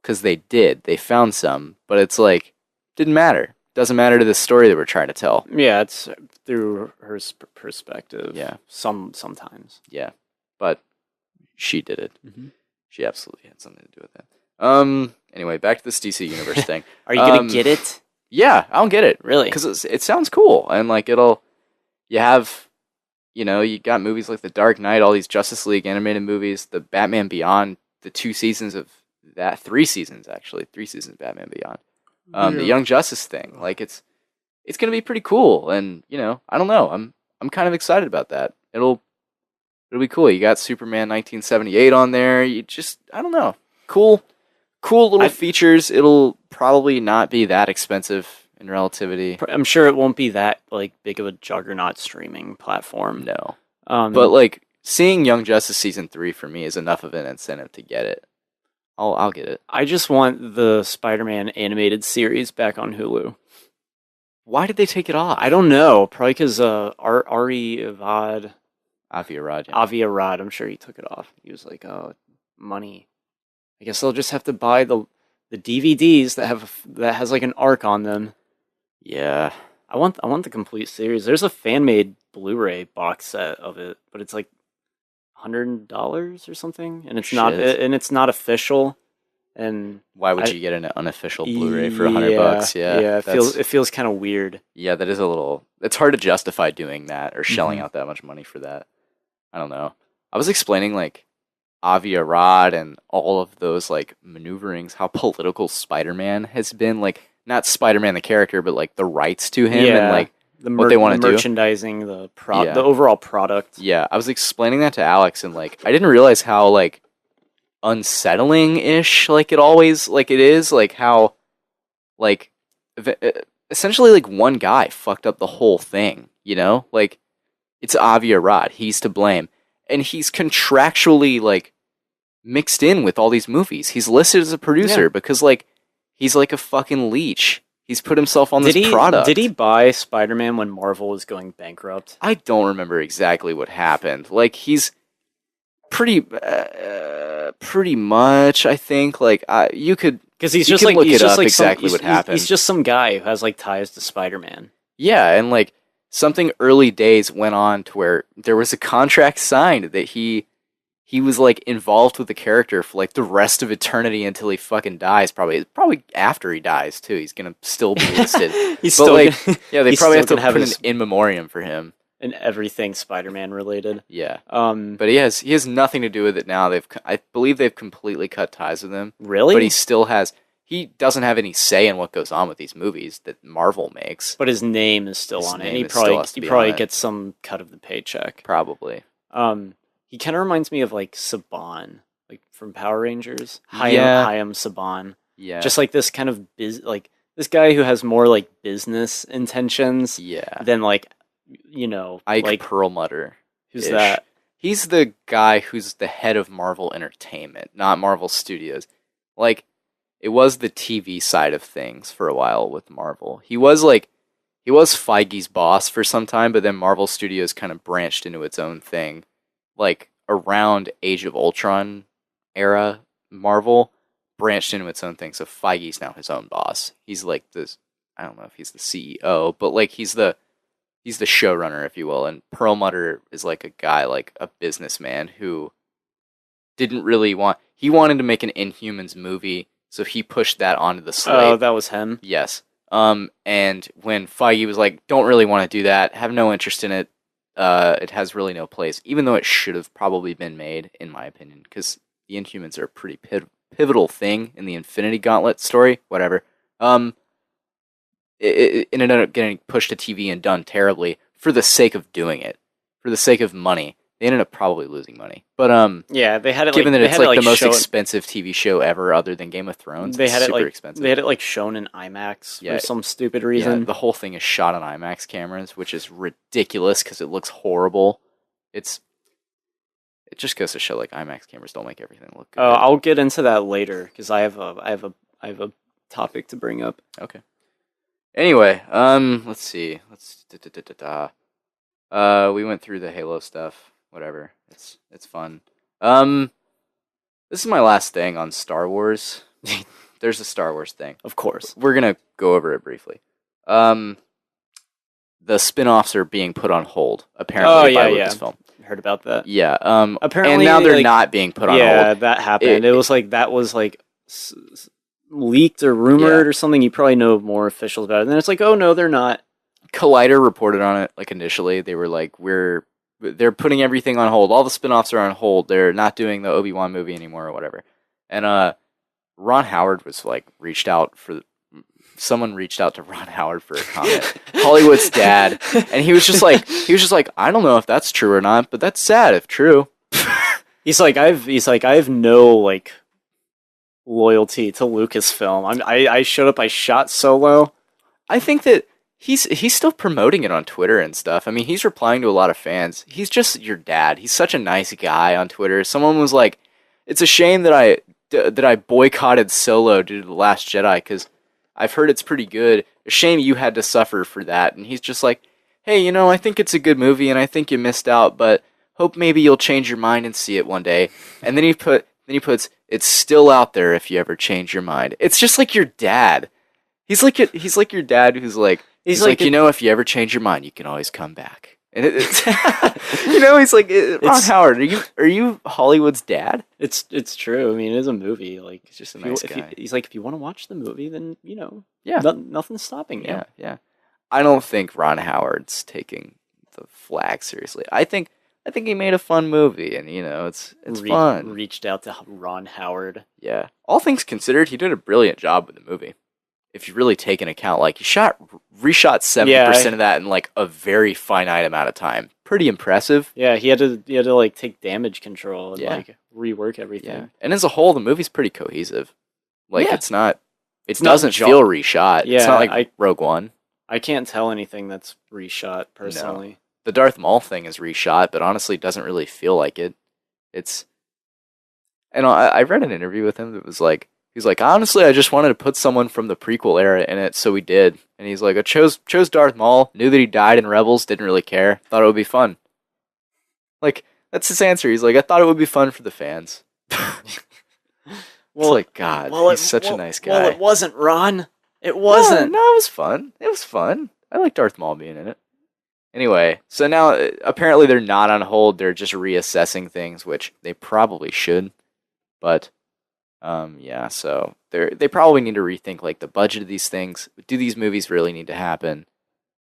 Because they found some, but it's like, didn't matter. Doesn't matter to the story that we're trying to tell. Yeah, it's through her perspective. Yeah. Sometimes. Yeah, but she did it. Mhm. She absolutely had something to do with that. Anyway, back to this DC Universe thing. Are you gonna get it? Yeah, I'll get it. Really? Because it sounds cool. And like you got movies like The Dark Knight, all these Justice League animated movies, the Batman Beyond, the 2 seasons of that, 3 seasons actually, 3 seasons of Batman Beyond. The Young Justice thing. Like it's gonna be pretty cool. And, I don't know. I'm kind of excited about that. It'll be cool. You got Superman 1978 on there. I don't know. Cool little features. It'll probably not be that expensive in relativity. I'm sure it won't be that like big of a juggernaut streaming platform. No. But But like seeing Young Justice season 3 for me is enough of an incentive to get it. I'll get it. I just want the Spider-Man animated series back on Hulu. Why did they take it off? I don't know. Probably because Ari Avad, Avi Arad. Avi Arad, I'm sure he took it off. He was like, "Oh, money. I guess they'll just have to buy the DVDs that has like an arc on them." Yeah. I want the complete series. There's a fan made Blu-ray box set of it, but it's like $100 or something, and it's not official. And Why would you get an unofficial Blu-ray for $100? Yeah. It feels kind of weird. Yeah, that is a little. It's hard to justify doing that or shelling Mhm. out that much money for that. I don't know. I was explaining like Avi Arad and all of those like maneuverings, how political Spider-Man has been. Like not Spider-Man the character, but like the rights to him and like what they want to do. Merchandising, the overall product. Yeah, I was explaining that to Alex, and like I didn't realize how like unsettling-ish like it always like it is, like how like essentially like one guy fucked up the whole thing, like it's Avi Arad, he's to blame, and he's contractually like mixed in with all these movies. He's listed as a producer because like he's like a fucking leech. He's put himself on this product. Did he buy Spider-Man when Marvel was going bankrupt? I don't remember exactly what happened. Like he's pretty much, I think. Like you could, because he's you just could like look he's it just up like exactly what happened. He's just some guy who has like ties to Spider-Man. Yeah, and like something early days went on to where there was a contract signed that he was like involved with the character for like the rest of eternity until he fucking dies. Probably after he dies too. He's gonna still be listed. He's but still like, yeah, they he's probably have still to gonna put have an in memoriam for him. and everything Spider-Man related. Yeah, But but he has nothing to do with it now. I believe they've completely cut ties with him. really, But he doesn't have any say in what goes on with these movies that Marvel makes. but his name is still His on it. name And is still has to he be probably on it. gets some cut of the paycheck. Probably. He kind of reminds me of like Saban, like from Power Rangers. Yeah. Hayam Saban. Yeah. Just like this kind of like this guy who has more like business intentions yeah. than like Ike like Perlmutter. who's ish. that? he's the guy who's the head of Marvel Entertainment, not Marvel Studios. Like, it was the TV side of things for a while with Marvel. He was Feige's boss for some time, but then Marvel Studios kind of branched into its own thing. Like, around Age of Ultron era, Marvel branched into its own thing, so Feige's now his own boss. He's like this, I don't know if he's the CEO, but like he's the showrunner, if you will, and Perlmutter is like a guy, like a businessman who didn't really he wanted to make an Inhumans movie, so he pushed that onto the slate. Oh, that was him? Yes. And when Feige was like, don't really want to do that, have no interest in it, it has really no place, even though it should have probably been made, in my opinion, because the Inhumans are a pretty pivotal thing in the Infinity Gauntlet story, whatever. It ended up getting pushed to TV and done terribly for the sake of doing it, for the sake of money. They ended up probably losing money, but yeah, they had it. Given like, that it's like the most shown, expensive TV show ever, other than Game of Thrones, they had it's it super like expensive. They had it like shown in IMAX for some stupid reason. Yeah, the whole thing is shot on IMAX cameras, which is ridiculous because it looks horrible. It just goes to show like IMAX cameras don't make everything look good. I'll get into that later because I have a topic to bring up. Okay. Anyway, let's see. We went through the Halo stuff. Whatever. It's fun. This is my last thing on Star Wars. There's a Star Wars thing. Of course. We're gonna go over it briefly. The spin-offs are being put on hold, apparently, by Lucasfilm. Heard about that. Yeah. Apparently, and now they're not being put on hold. Yeah, that happened. It was leaked or rumored or something. You probably know more officials about it. And then it's like, oh no, they're not. Collider reported on it. Like initially, they were like, they're putting everything on hold. All the spin-offs are on hold. They're not doing the Obi-Wan movie anymore or whatever. And Ron Howard was like someone reached out to Ron Howard for a comment. Hollywood's dad, and he was just like, I don't know if that's true or not, but that's sad if true. He's like, I have no like loyalty to Lucasfilm. I showed up. I shot Solo. I think that he's still promoting it on Twitter and stuff. I mean, he's replying to a lot of fans. He's just your dad. He's such a nice guy on Twitter. Someone was like, it's a shame that I boycotted Solo due to The Last Jedi because I've heard it's pretty good. A shame you had to suffer for that. And he's just like, hey, I think it's a good movie and I think you missed out, but hope maybe you'll change your mind and see it one day. And then he puts, it's still out there if you ever change your mind. It's just like your dad. He's like your dad who's like, he's like if you ever change your mind, you can always come back. And it's he's like, Ron Howard, are you Hollywood's dad? It's true. I mean, it is a movie. Like, it's just a nice guy. He's like, if you want to watch the movie, then yeah, nothing's stopping you. Yeah. I don't think Ron Howard's taking the flag seriously. I think he made a fun movie, and it's fun. Reached out to Ron Howard. Yeah. All things considered, he did a brilliant job with the movie. If you really take into account, like, he reshot 70% of that in like a very finite amount of time. Pretty impressive. Yeah, he had to like take damage control and like rework everything. Yeah. And as a whole, the movie's pretty cohesive. Like, it doesn't feel reshot. Yeah, it's not like Rogue One. I can't tell anything that's reshot personally. No. The Darth Maul thing is reshot, but honestly, it doesn't really feel like it. And I read an interview with him that was like, he's like, honestly, I just wanted to put someone from the prequel era in it, so we did. And he's like, I chose Darth Maul, knew that he died in Rebels, didn't really care, thought it would be fun. Like, that's his answer. He's like, I thought it would be fun for the fans. Well, God, he's such a nice guy. Well, it wasn't, Ron. It wasn't. No, it was fun. It was fun. I like Darth Maul being in it. Anyway, so now, apparently they're not on hold, they're just reassessing things, which they probably should. But so they probably need to rethink like the budget of these things. Do these movies really need to happen?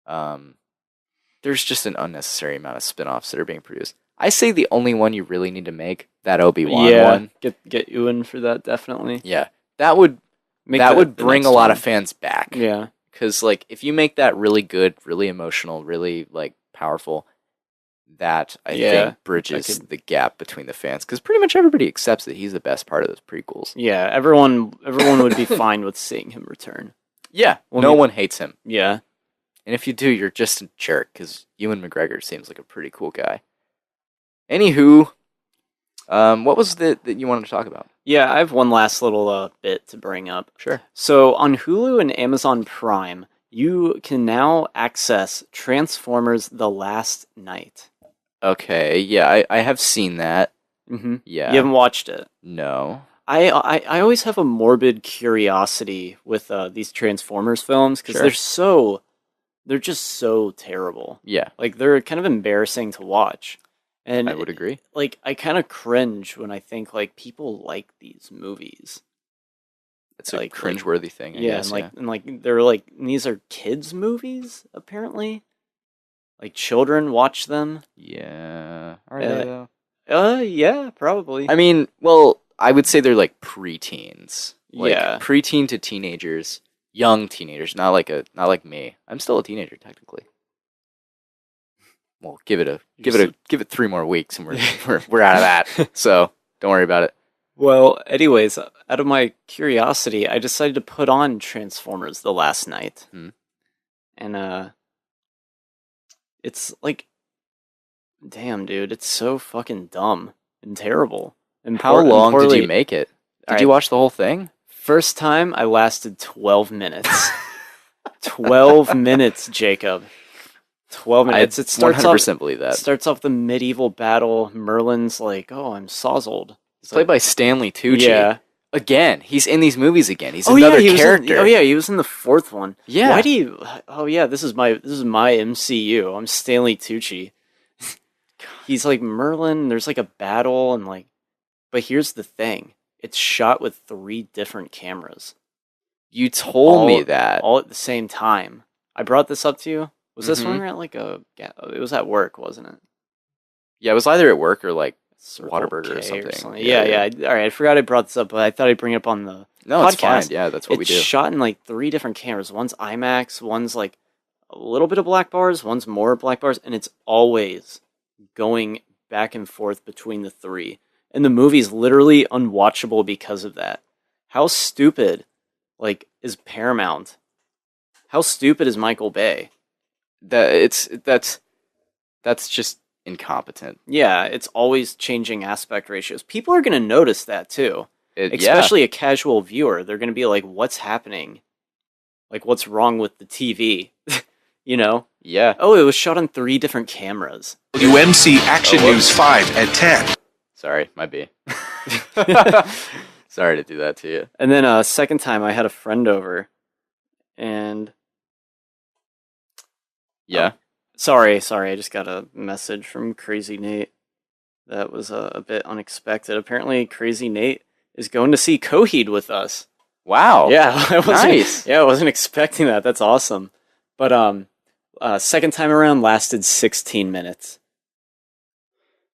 There's just an unnecessary amount of spin-offs that are being produced. I say the only one you really need to make, that Obi-Wan one. Get Ewan for that, definitely. Yeah. That would bring a lot of fans back. Yeah. Because like if you make that really good, really emotional, really like powerful, that I think bridges the gap between the fans, because pretty much everybody accepts that he's the best part of those prequels. Yeah, everyone would be fine with seeing him return. Yeah, no one hates him. Yeah, and if you do, you're just a jerk, because Ewan McGregor seems like a pretty cool guy. Anywho, what was that you wanted to talk about? Yeah, I have one last little bit to bring up. Sure. So on Hulu and Amazon Prime, you can now access Transformers: The Last Night. Okay, yeah, I have seen that. Mm-hmm. Yeah. You haven't watched it? No. I always have a morbid curiosity with these Transformers films because Sure. they're just so terrible. Yeah, Like they're kind of embarrassing to watch, and I would agree. like I kind of cringe when I think like people like these movies. It's a like- cringeworthy thing, I Yeah, guess. and like they're like these are kids movies apparently. Like children watch them. Yeah. Are Uh, they though? Yeah, probably. I mean, well, I would say they're like preteens. Like, Yeah. preteen to teenagers, young teenagers, not like me. I'm still a teenager technically. Well, give it 3 more weeks and we're out of that. So don't worry about it. Well, anyways, out of my curiosity, I decided to put on Transformers: The Last Night. Hmm. And it's like, damn, dude, it's so fucking dumb and terrible. And How long did poorly- you make it? Did Alright. you watch the whole thing? First time, I lasted 12 minutes. 12 minutes, Jacob. 12 minutes. It starts 100% off. believe It that. starts off the medieval battle. Merlin's like, "Oh, I'm sozzled." It's played by Stanley Tucci. Yeah. Again, he's in these movies again. He's another he was character. he was in the fourth one. Yeah. Why do you? Oh yeah, this is my MCU. I'm Stanley Tucci. He's like Merlin. There's like a battle and like, but here's the thing: it's shot with 3 different cameras, You told me All- that. all at the same time. I brought this up to you. Was this when Mhm. we were at like a? It was at work, wasn't it? Yeah, it was either at work or like Circle Whataburger or K something. Yeah. All right, I forgot I brought this up, but I thought I'd bring it up on the No, it's fine. podcast. Yeah, that's what we It's do. shot in like 3 different cameras. One's IMAX, one's like a little bit of black bars, one's more black bars, and it's always going back and forth between the 3. And the movie's literally unwatchable because of that. How stupid, like, is Paramount? How stupid is Michael Bay? That's just incompetent. Yeah, it's always changing aspect ratios. People are going to notice that too. Yeah. Especially a casual viewer. They're going to be like, what's happening? Like, what's wrong with the TV? You know? Yeah. Oh, it was shot on 3 different cameras. UMC Action News 5 at 10. Sorry, might be. Sorry to do that to you. And then second time, I had a friend over. And Yeah. sorry, I just got a message from Crazy Nate. That was a bit unexpected. Apparently, Crazy Nate is going to see Coheed with us. Wow. Yeah, I wasn't, Nice. Yeah, I wasn't expecting that. That's awesome. But second time around lasted 16 minutes,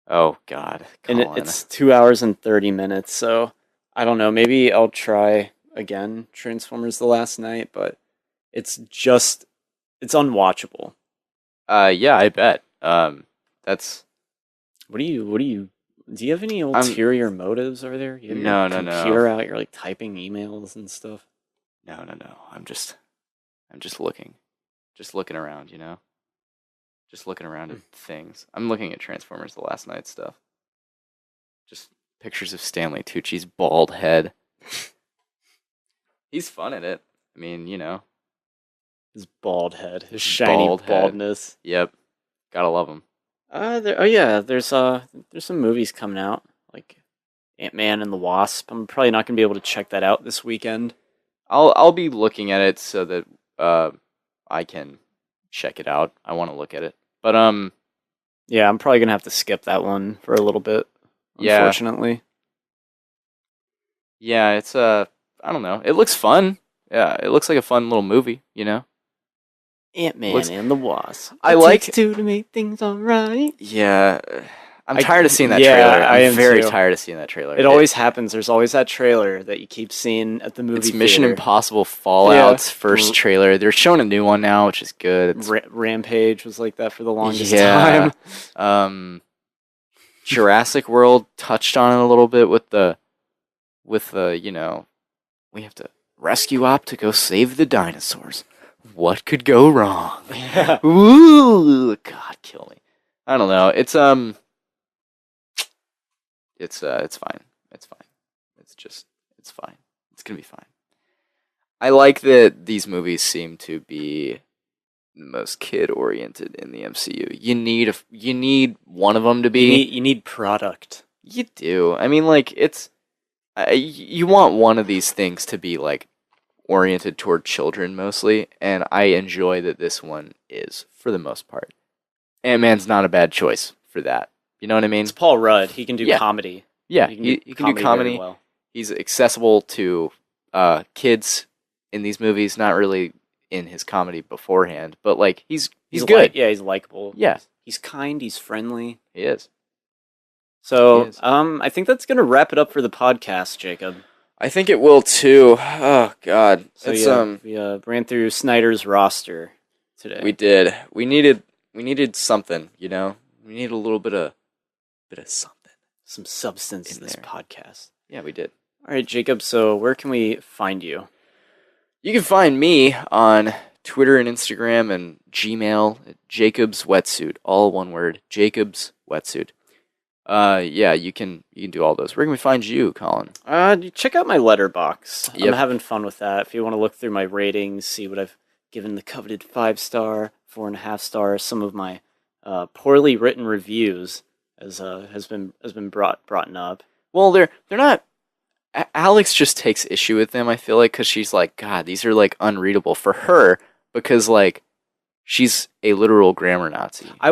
Oh God. and Colin. it's 2 hours and 30 minutes. So I don't know. Maybe I'll try again Transformers: The Last Night, but it's unwatchable. Yeah, I bet. That's What do you? Do you have any ulterior motives over there? You have No, your no. computer out. You're like typing emails and stuff. no. I'm just looking. Just looking around, you know? Just looking around at things. I'm looking at Transformers: The Last Night stuff. Just pictures of Stanley Tucci's bald head. He's fun at it. I mean, you know. His bald head, his shiny Bald head. baldness. Yep. Gotta love him. There's some movies coming out like Ant-Man and the Wasp. I'm probably not gonna be able to check that out this weekend. I'll be looking at it so that I can check it out. I want to look at it. But Yeah, I'm probably gonna have to skip that one for a little bit. Yeah. Unfortunately. yeah, it's I don't know. It looks fun. Yeah, it looks like a fun little movie, you know? Ant-Man Looks- and the Wasp. I It like- takes 2 to make things alright. Yeah. I'm I- tired of seeing that yeah, trailer. I I'm am very too. tired of seeing that trailer. It always happens. There's always that trailer that you keep seeing at the movie It's Mission theater. Impossible Fallout's Yeah. first trailer. They're showing a new one now, which is good. It's, Rampage was like that for the longest yeah. time. Jurassic World touched on it a little bit with the you know, we have to rescue Op to go save the dinosaurs. What could go wrong? Ooh, God, kill me. I don't know. It's it's fine. It's fine. It's fine. It's gonna be fine. I like that these movies seem to be the most kid oriented in the MCU. You need one of them to be. You need product. You do. I mean, like you want one of these things to be like oriented toward children mostly, and I enjoy that this one is for the most part. Ant-Man's not a bad choice for that. You know what I mean? It's Paul Rudd. He can do comedy. Yeah, he can do comedy. Very well. He's accessible to kids in these movies, not really in his comedy beforehand, but like he's good. He's likable. Yeah. He's kind, he's friendly. He is. So, He is. I think that's going to wrap it up for the podcast, Jacob. I think it will too. Oh God. So It's we ran through Snyder's roster today. we did. We needed something, you know? We need a little bit of something. Some substance in this there. podcast. Yeah, we did. All right, Jacob, so where can we find you? You can find me on Twitter and Instagram and Gmail at Jacob's Wetsuit, all one word, Jacob's Wetsuit. Yeah, you can do all those. Where can we find you, Collin? Check out my Letterboxd. Yep. I'm having fun with that. If you want to look through my ratings, see what I've given the coveted 5-star, 4.5 stars, some of my poorly written reviews as has been brought up. Well, they're not. Alex just takes issue with them, I feel like, because she's like, God, these are like unreadable for her because like she's a literal grammar Nazi. I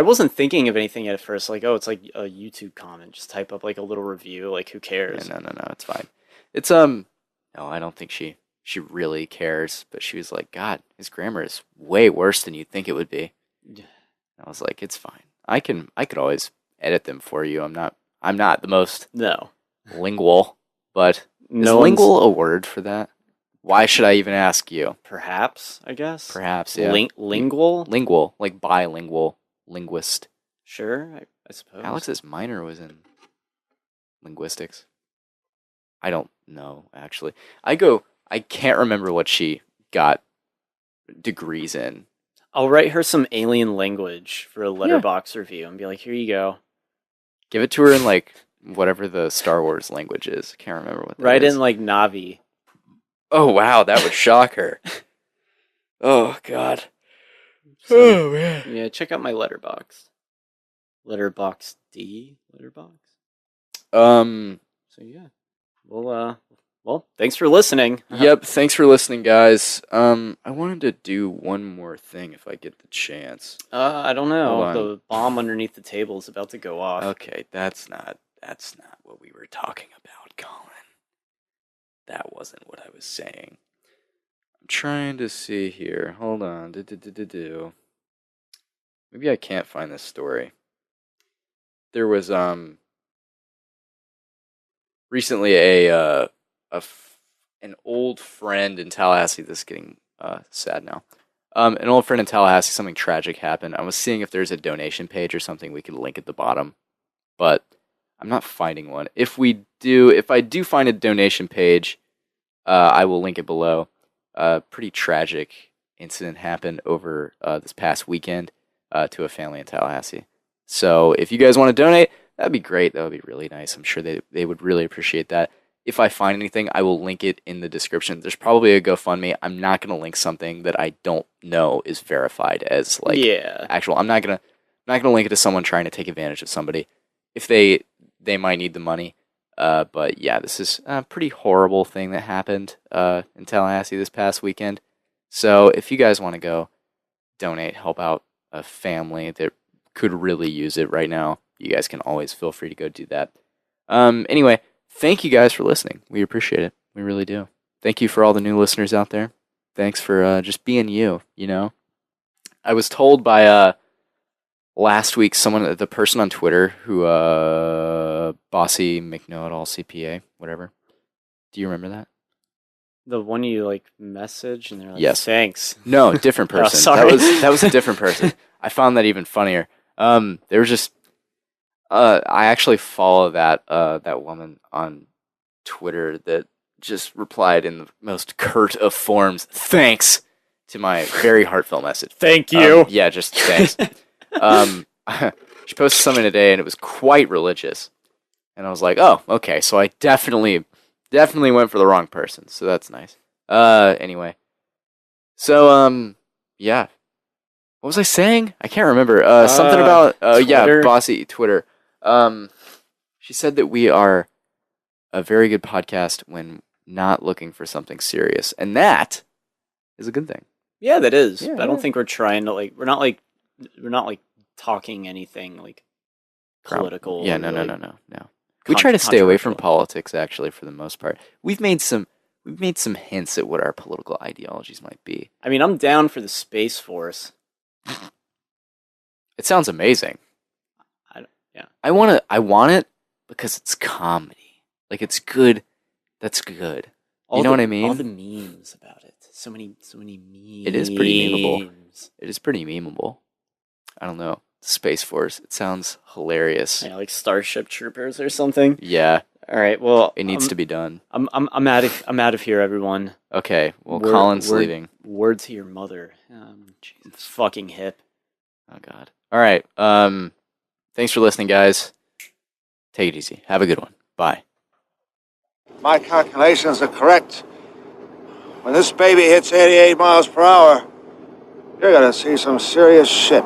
wasn't thinking of anything at first. Like, oh, it's like a YouTube comment. Just type up like a little review. Like, who cares? No, it's fine. It's no, I don't think she really cares. But she was like, God, his grammar is way worse than you'd think it would be. I was like, it's fine. I could always edit them for you. I'm not the most lingual, but is lingual a word for that? Why should I even ask you? Perhaps, I guess. Perhaps, yeah. Lingual? Lingual, like bilingual, linguist. Sure, I suppose. Alex's minor was in linguistics. I don't know, actually. I can't remember what she got degrees in. I'll write her some alien language for a Letterboxd review and be like, here you go. Give it to her in, like, whatever the Star Wars language is. I can't remember what that Write is. in, like, Navi. Oh, wow, that would shock her. Oh, God. So, Oh, man. Yeah, check out my Letterboxd. Letterboxd. So, yeah. Well, thanks for listening. Yep, thanks for listening, guys. I wanted to do one more thing if I get the chance. I don't know. Hold on. The bomb underneath the table is about to go off. Okay, that's not what we were talking about, Colin. That wasn't what I was saying. I'm trying to see here. Hold on. Maybe I can't find this story. There was recently an old friend in Tallahassee. This is getting sad now. An old friend in Tallahassee, something tragic happened. I was seeing if there's a donation page or something we could link at the bottom, but I'm not finding one. If I do find a donation page, I will link it below. Pretty tragic incident happened over this past weekend to a family in Tallahassee. So if you guys want to donate, that'd be great. That would be really nice. I'm sure they would really appreciate that. If I find anything, I will link it in the description. There's probably a GoFundMe. I'm not going to link something that I don't know is verified as actual. I'm not going to link it to someone trying to take advantage of somebody. If they might need the money. But yeah, this is a pretty horrible thing that happened in Tallahassee this past weekend. So if you guys want to go donate, help out a family that could really use it right now, you guys can always feel free to go do that. Anyway, thank you guys for listening. We appreciate it. We really do. Thank you for all the new listeners out there. Thanks for just being you, you know? I was told by last week, the person on Twitter who, Bossy McKnow-it-all CPA, whatever. Do you remember that? The one you message and they're like, yes. Thanks. No, different person. Sorry. That was a different person. I found that even funnier. They were just, I actually follow that woman on Twitter that just replied in the most curt of forms, thanks, to my very heartfelt message. Thank you. Yeah, just thanks. She posted something today, and it was quite religious. And I was like, oh, okay, so I definitely went for the wrong person, so that's nice. Anyway. So, yeah. What was I saying? I can't remember. Something about, Twitter? Bossy Twitter. She said that we are a very good podcast when not looking for something serious, and that is a good thing. Yeah, that is. Yeah, But I don't yeah. think we're trying to we're not talking anything political. Yeah, or, no. We try to stay away from controversial. politics, actually, for the most part. We've made some hints at what our political ideologies might be. I mean, I'm down for the Space Force. It sounds amazing. Yeah. I want it because it's comedy. Like, it's good. That's good. You know what I mean? All the memes about it. So many memes. It is pretty memeable. It is pretty memeable. I don't know. Space Force. It sounds hilarious. Yeah, like Starship Troopers or something. Yeah, All right. Well, it needs to be done. I'm out of here, everyone. Okay, well, Colin's leaving. Word to your mother. It's fucking hip. Oh, God. All right. Thanks for listening, guys. Take it easy. Have a good one. Bye. My calculations are correct. When this baby hits 88 miles per hour, you're gonna see some serious shit.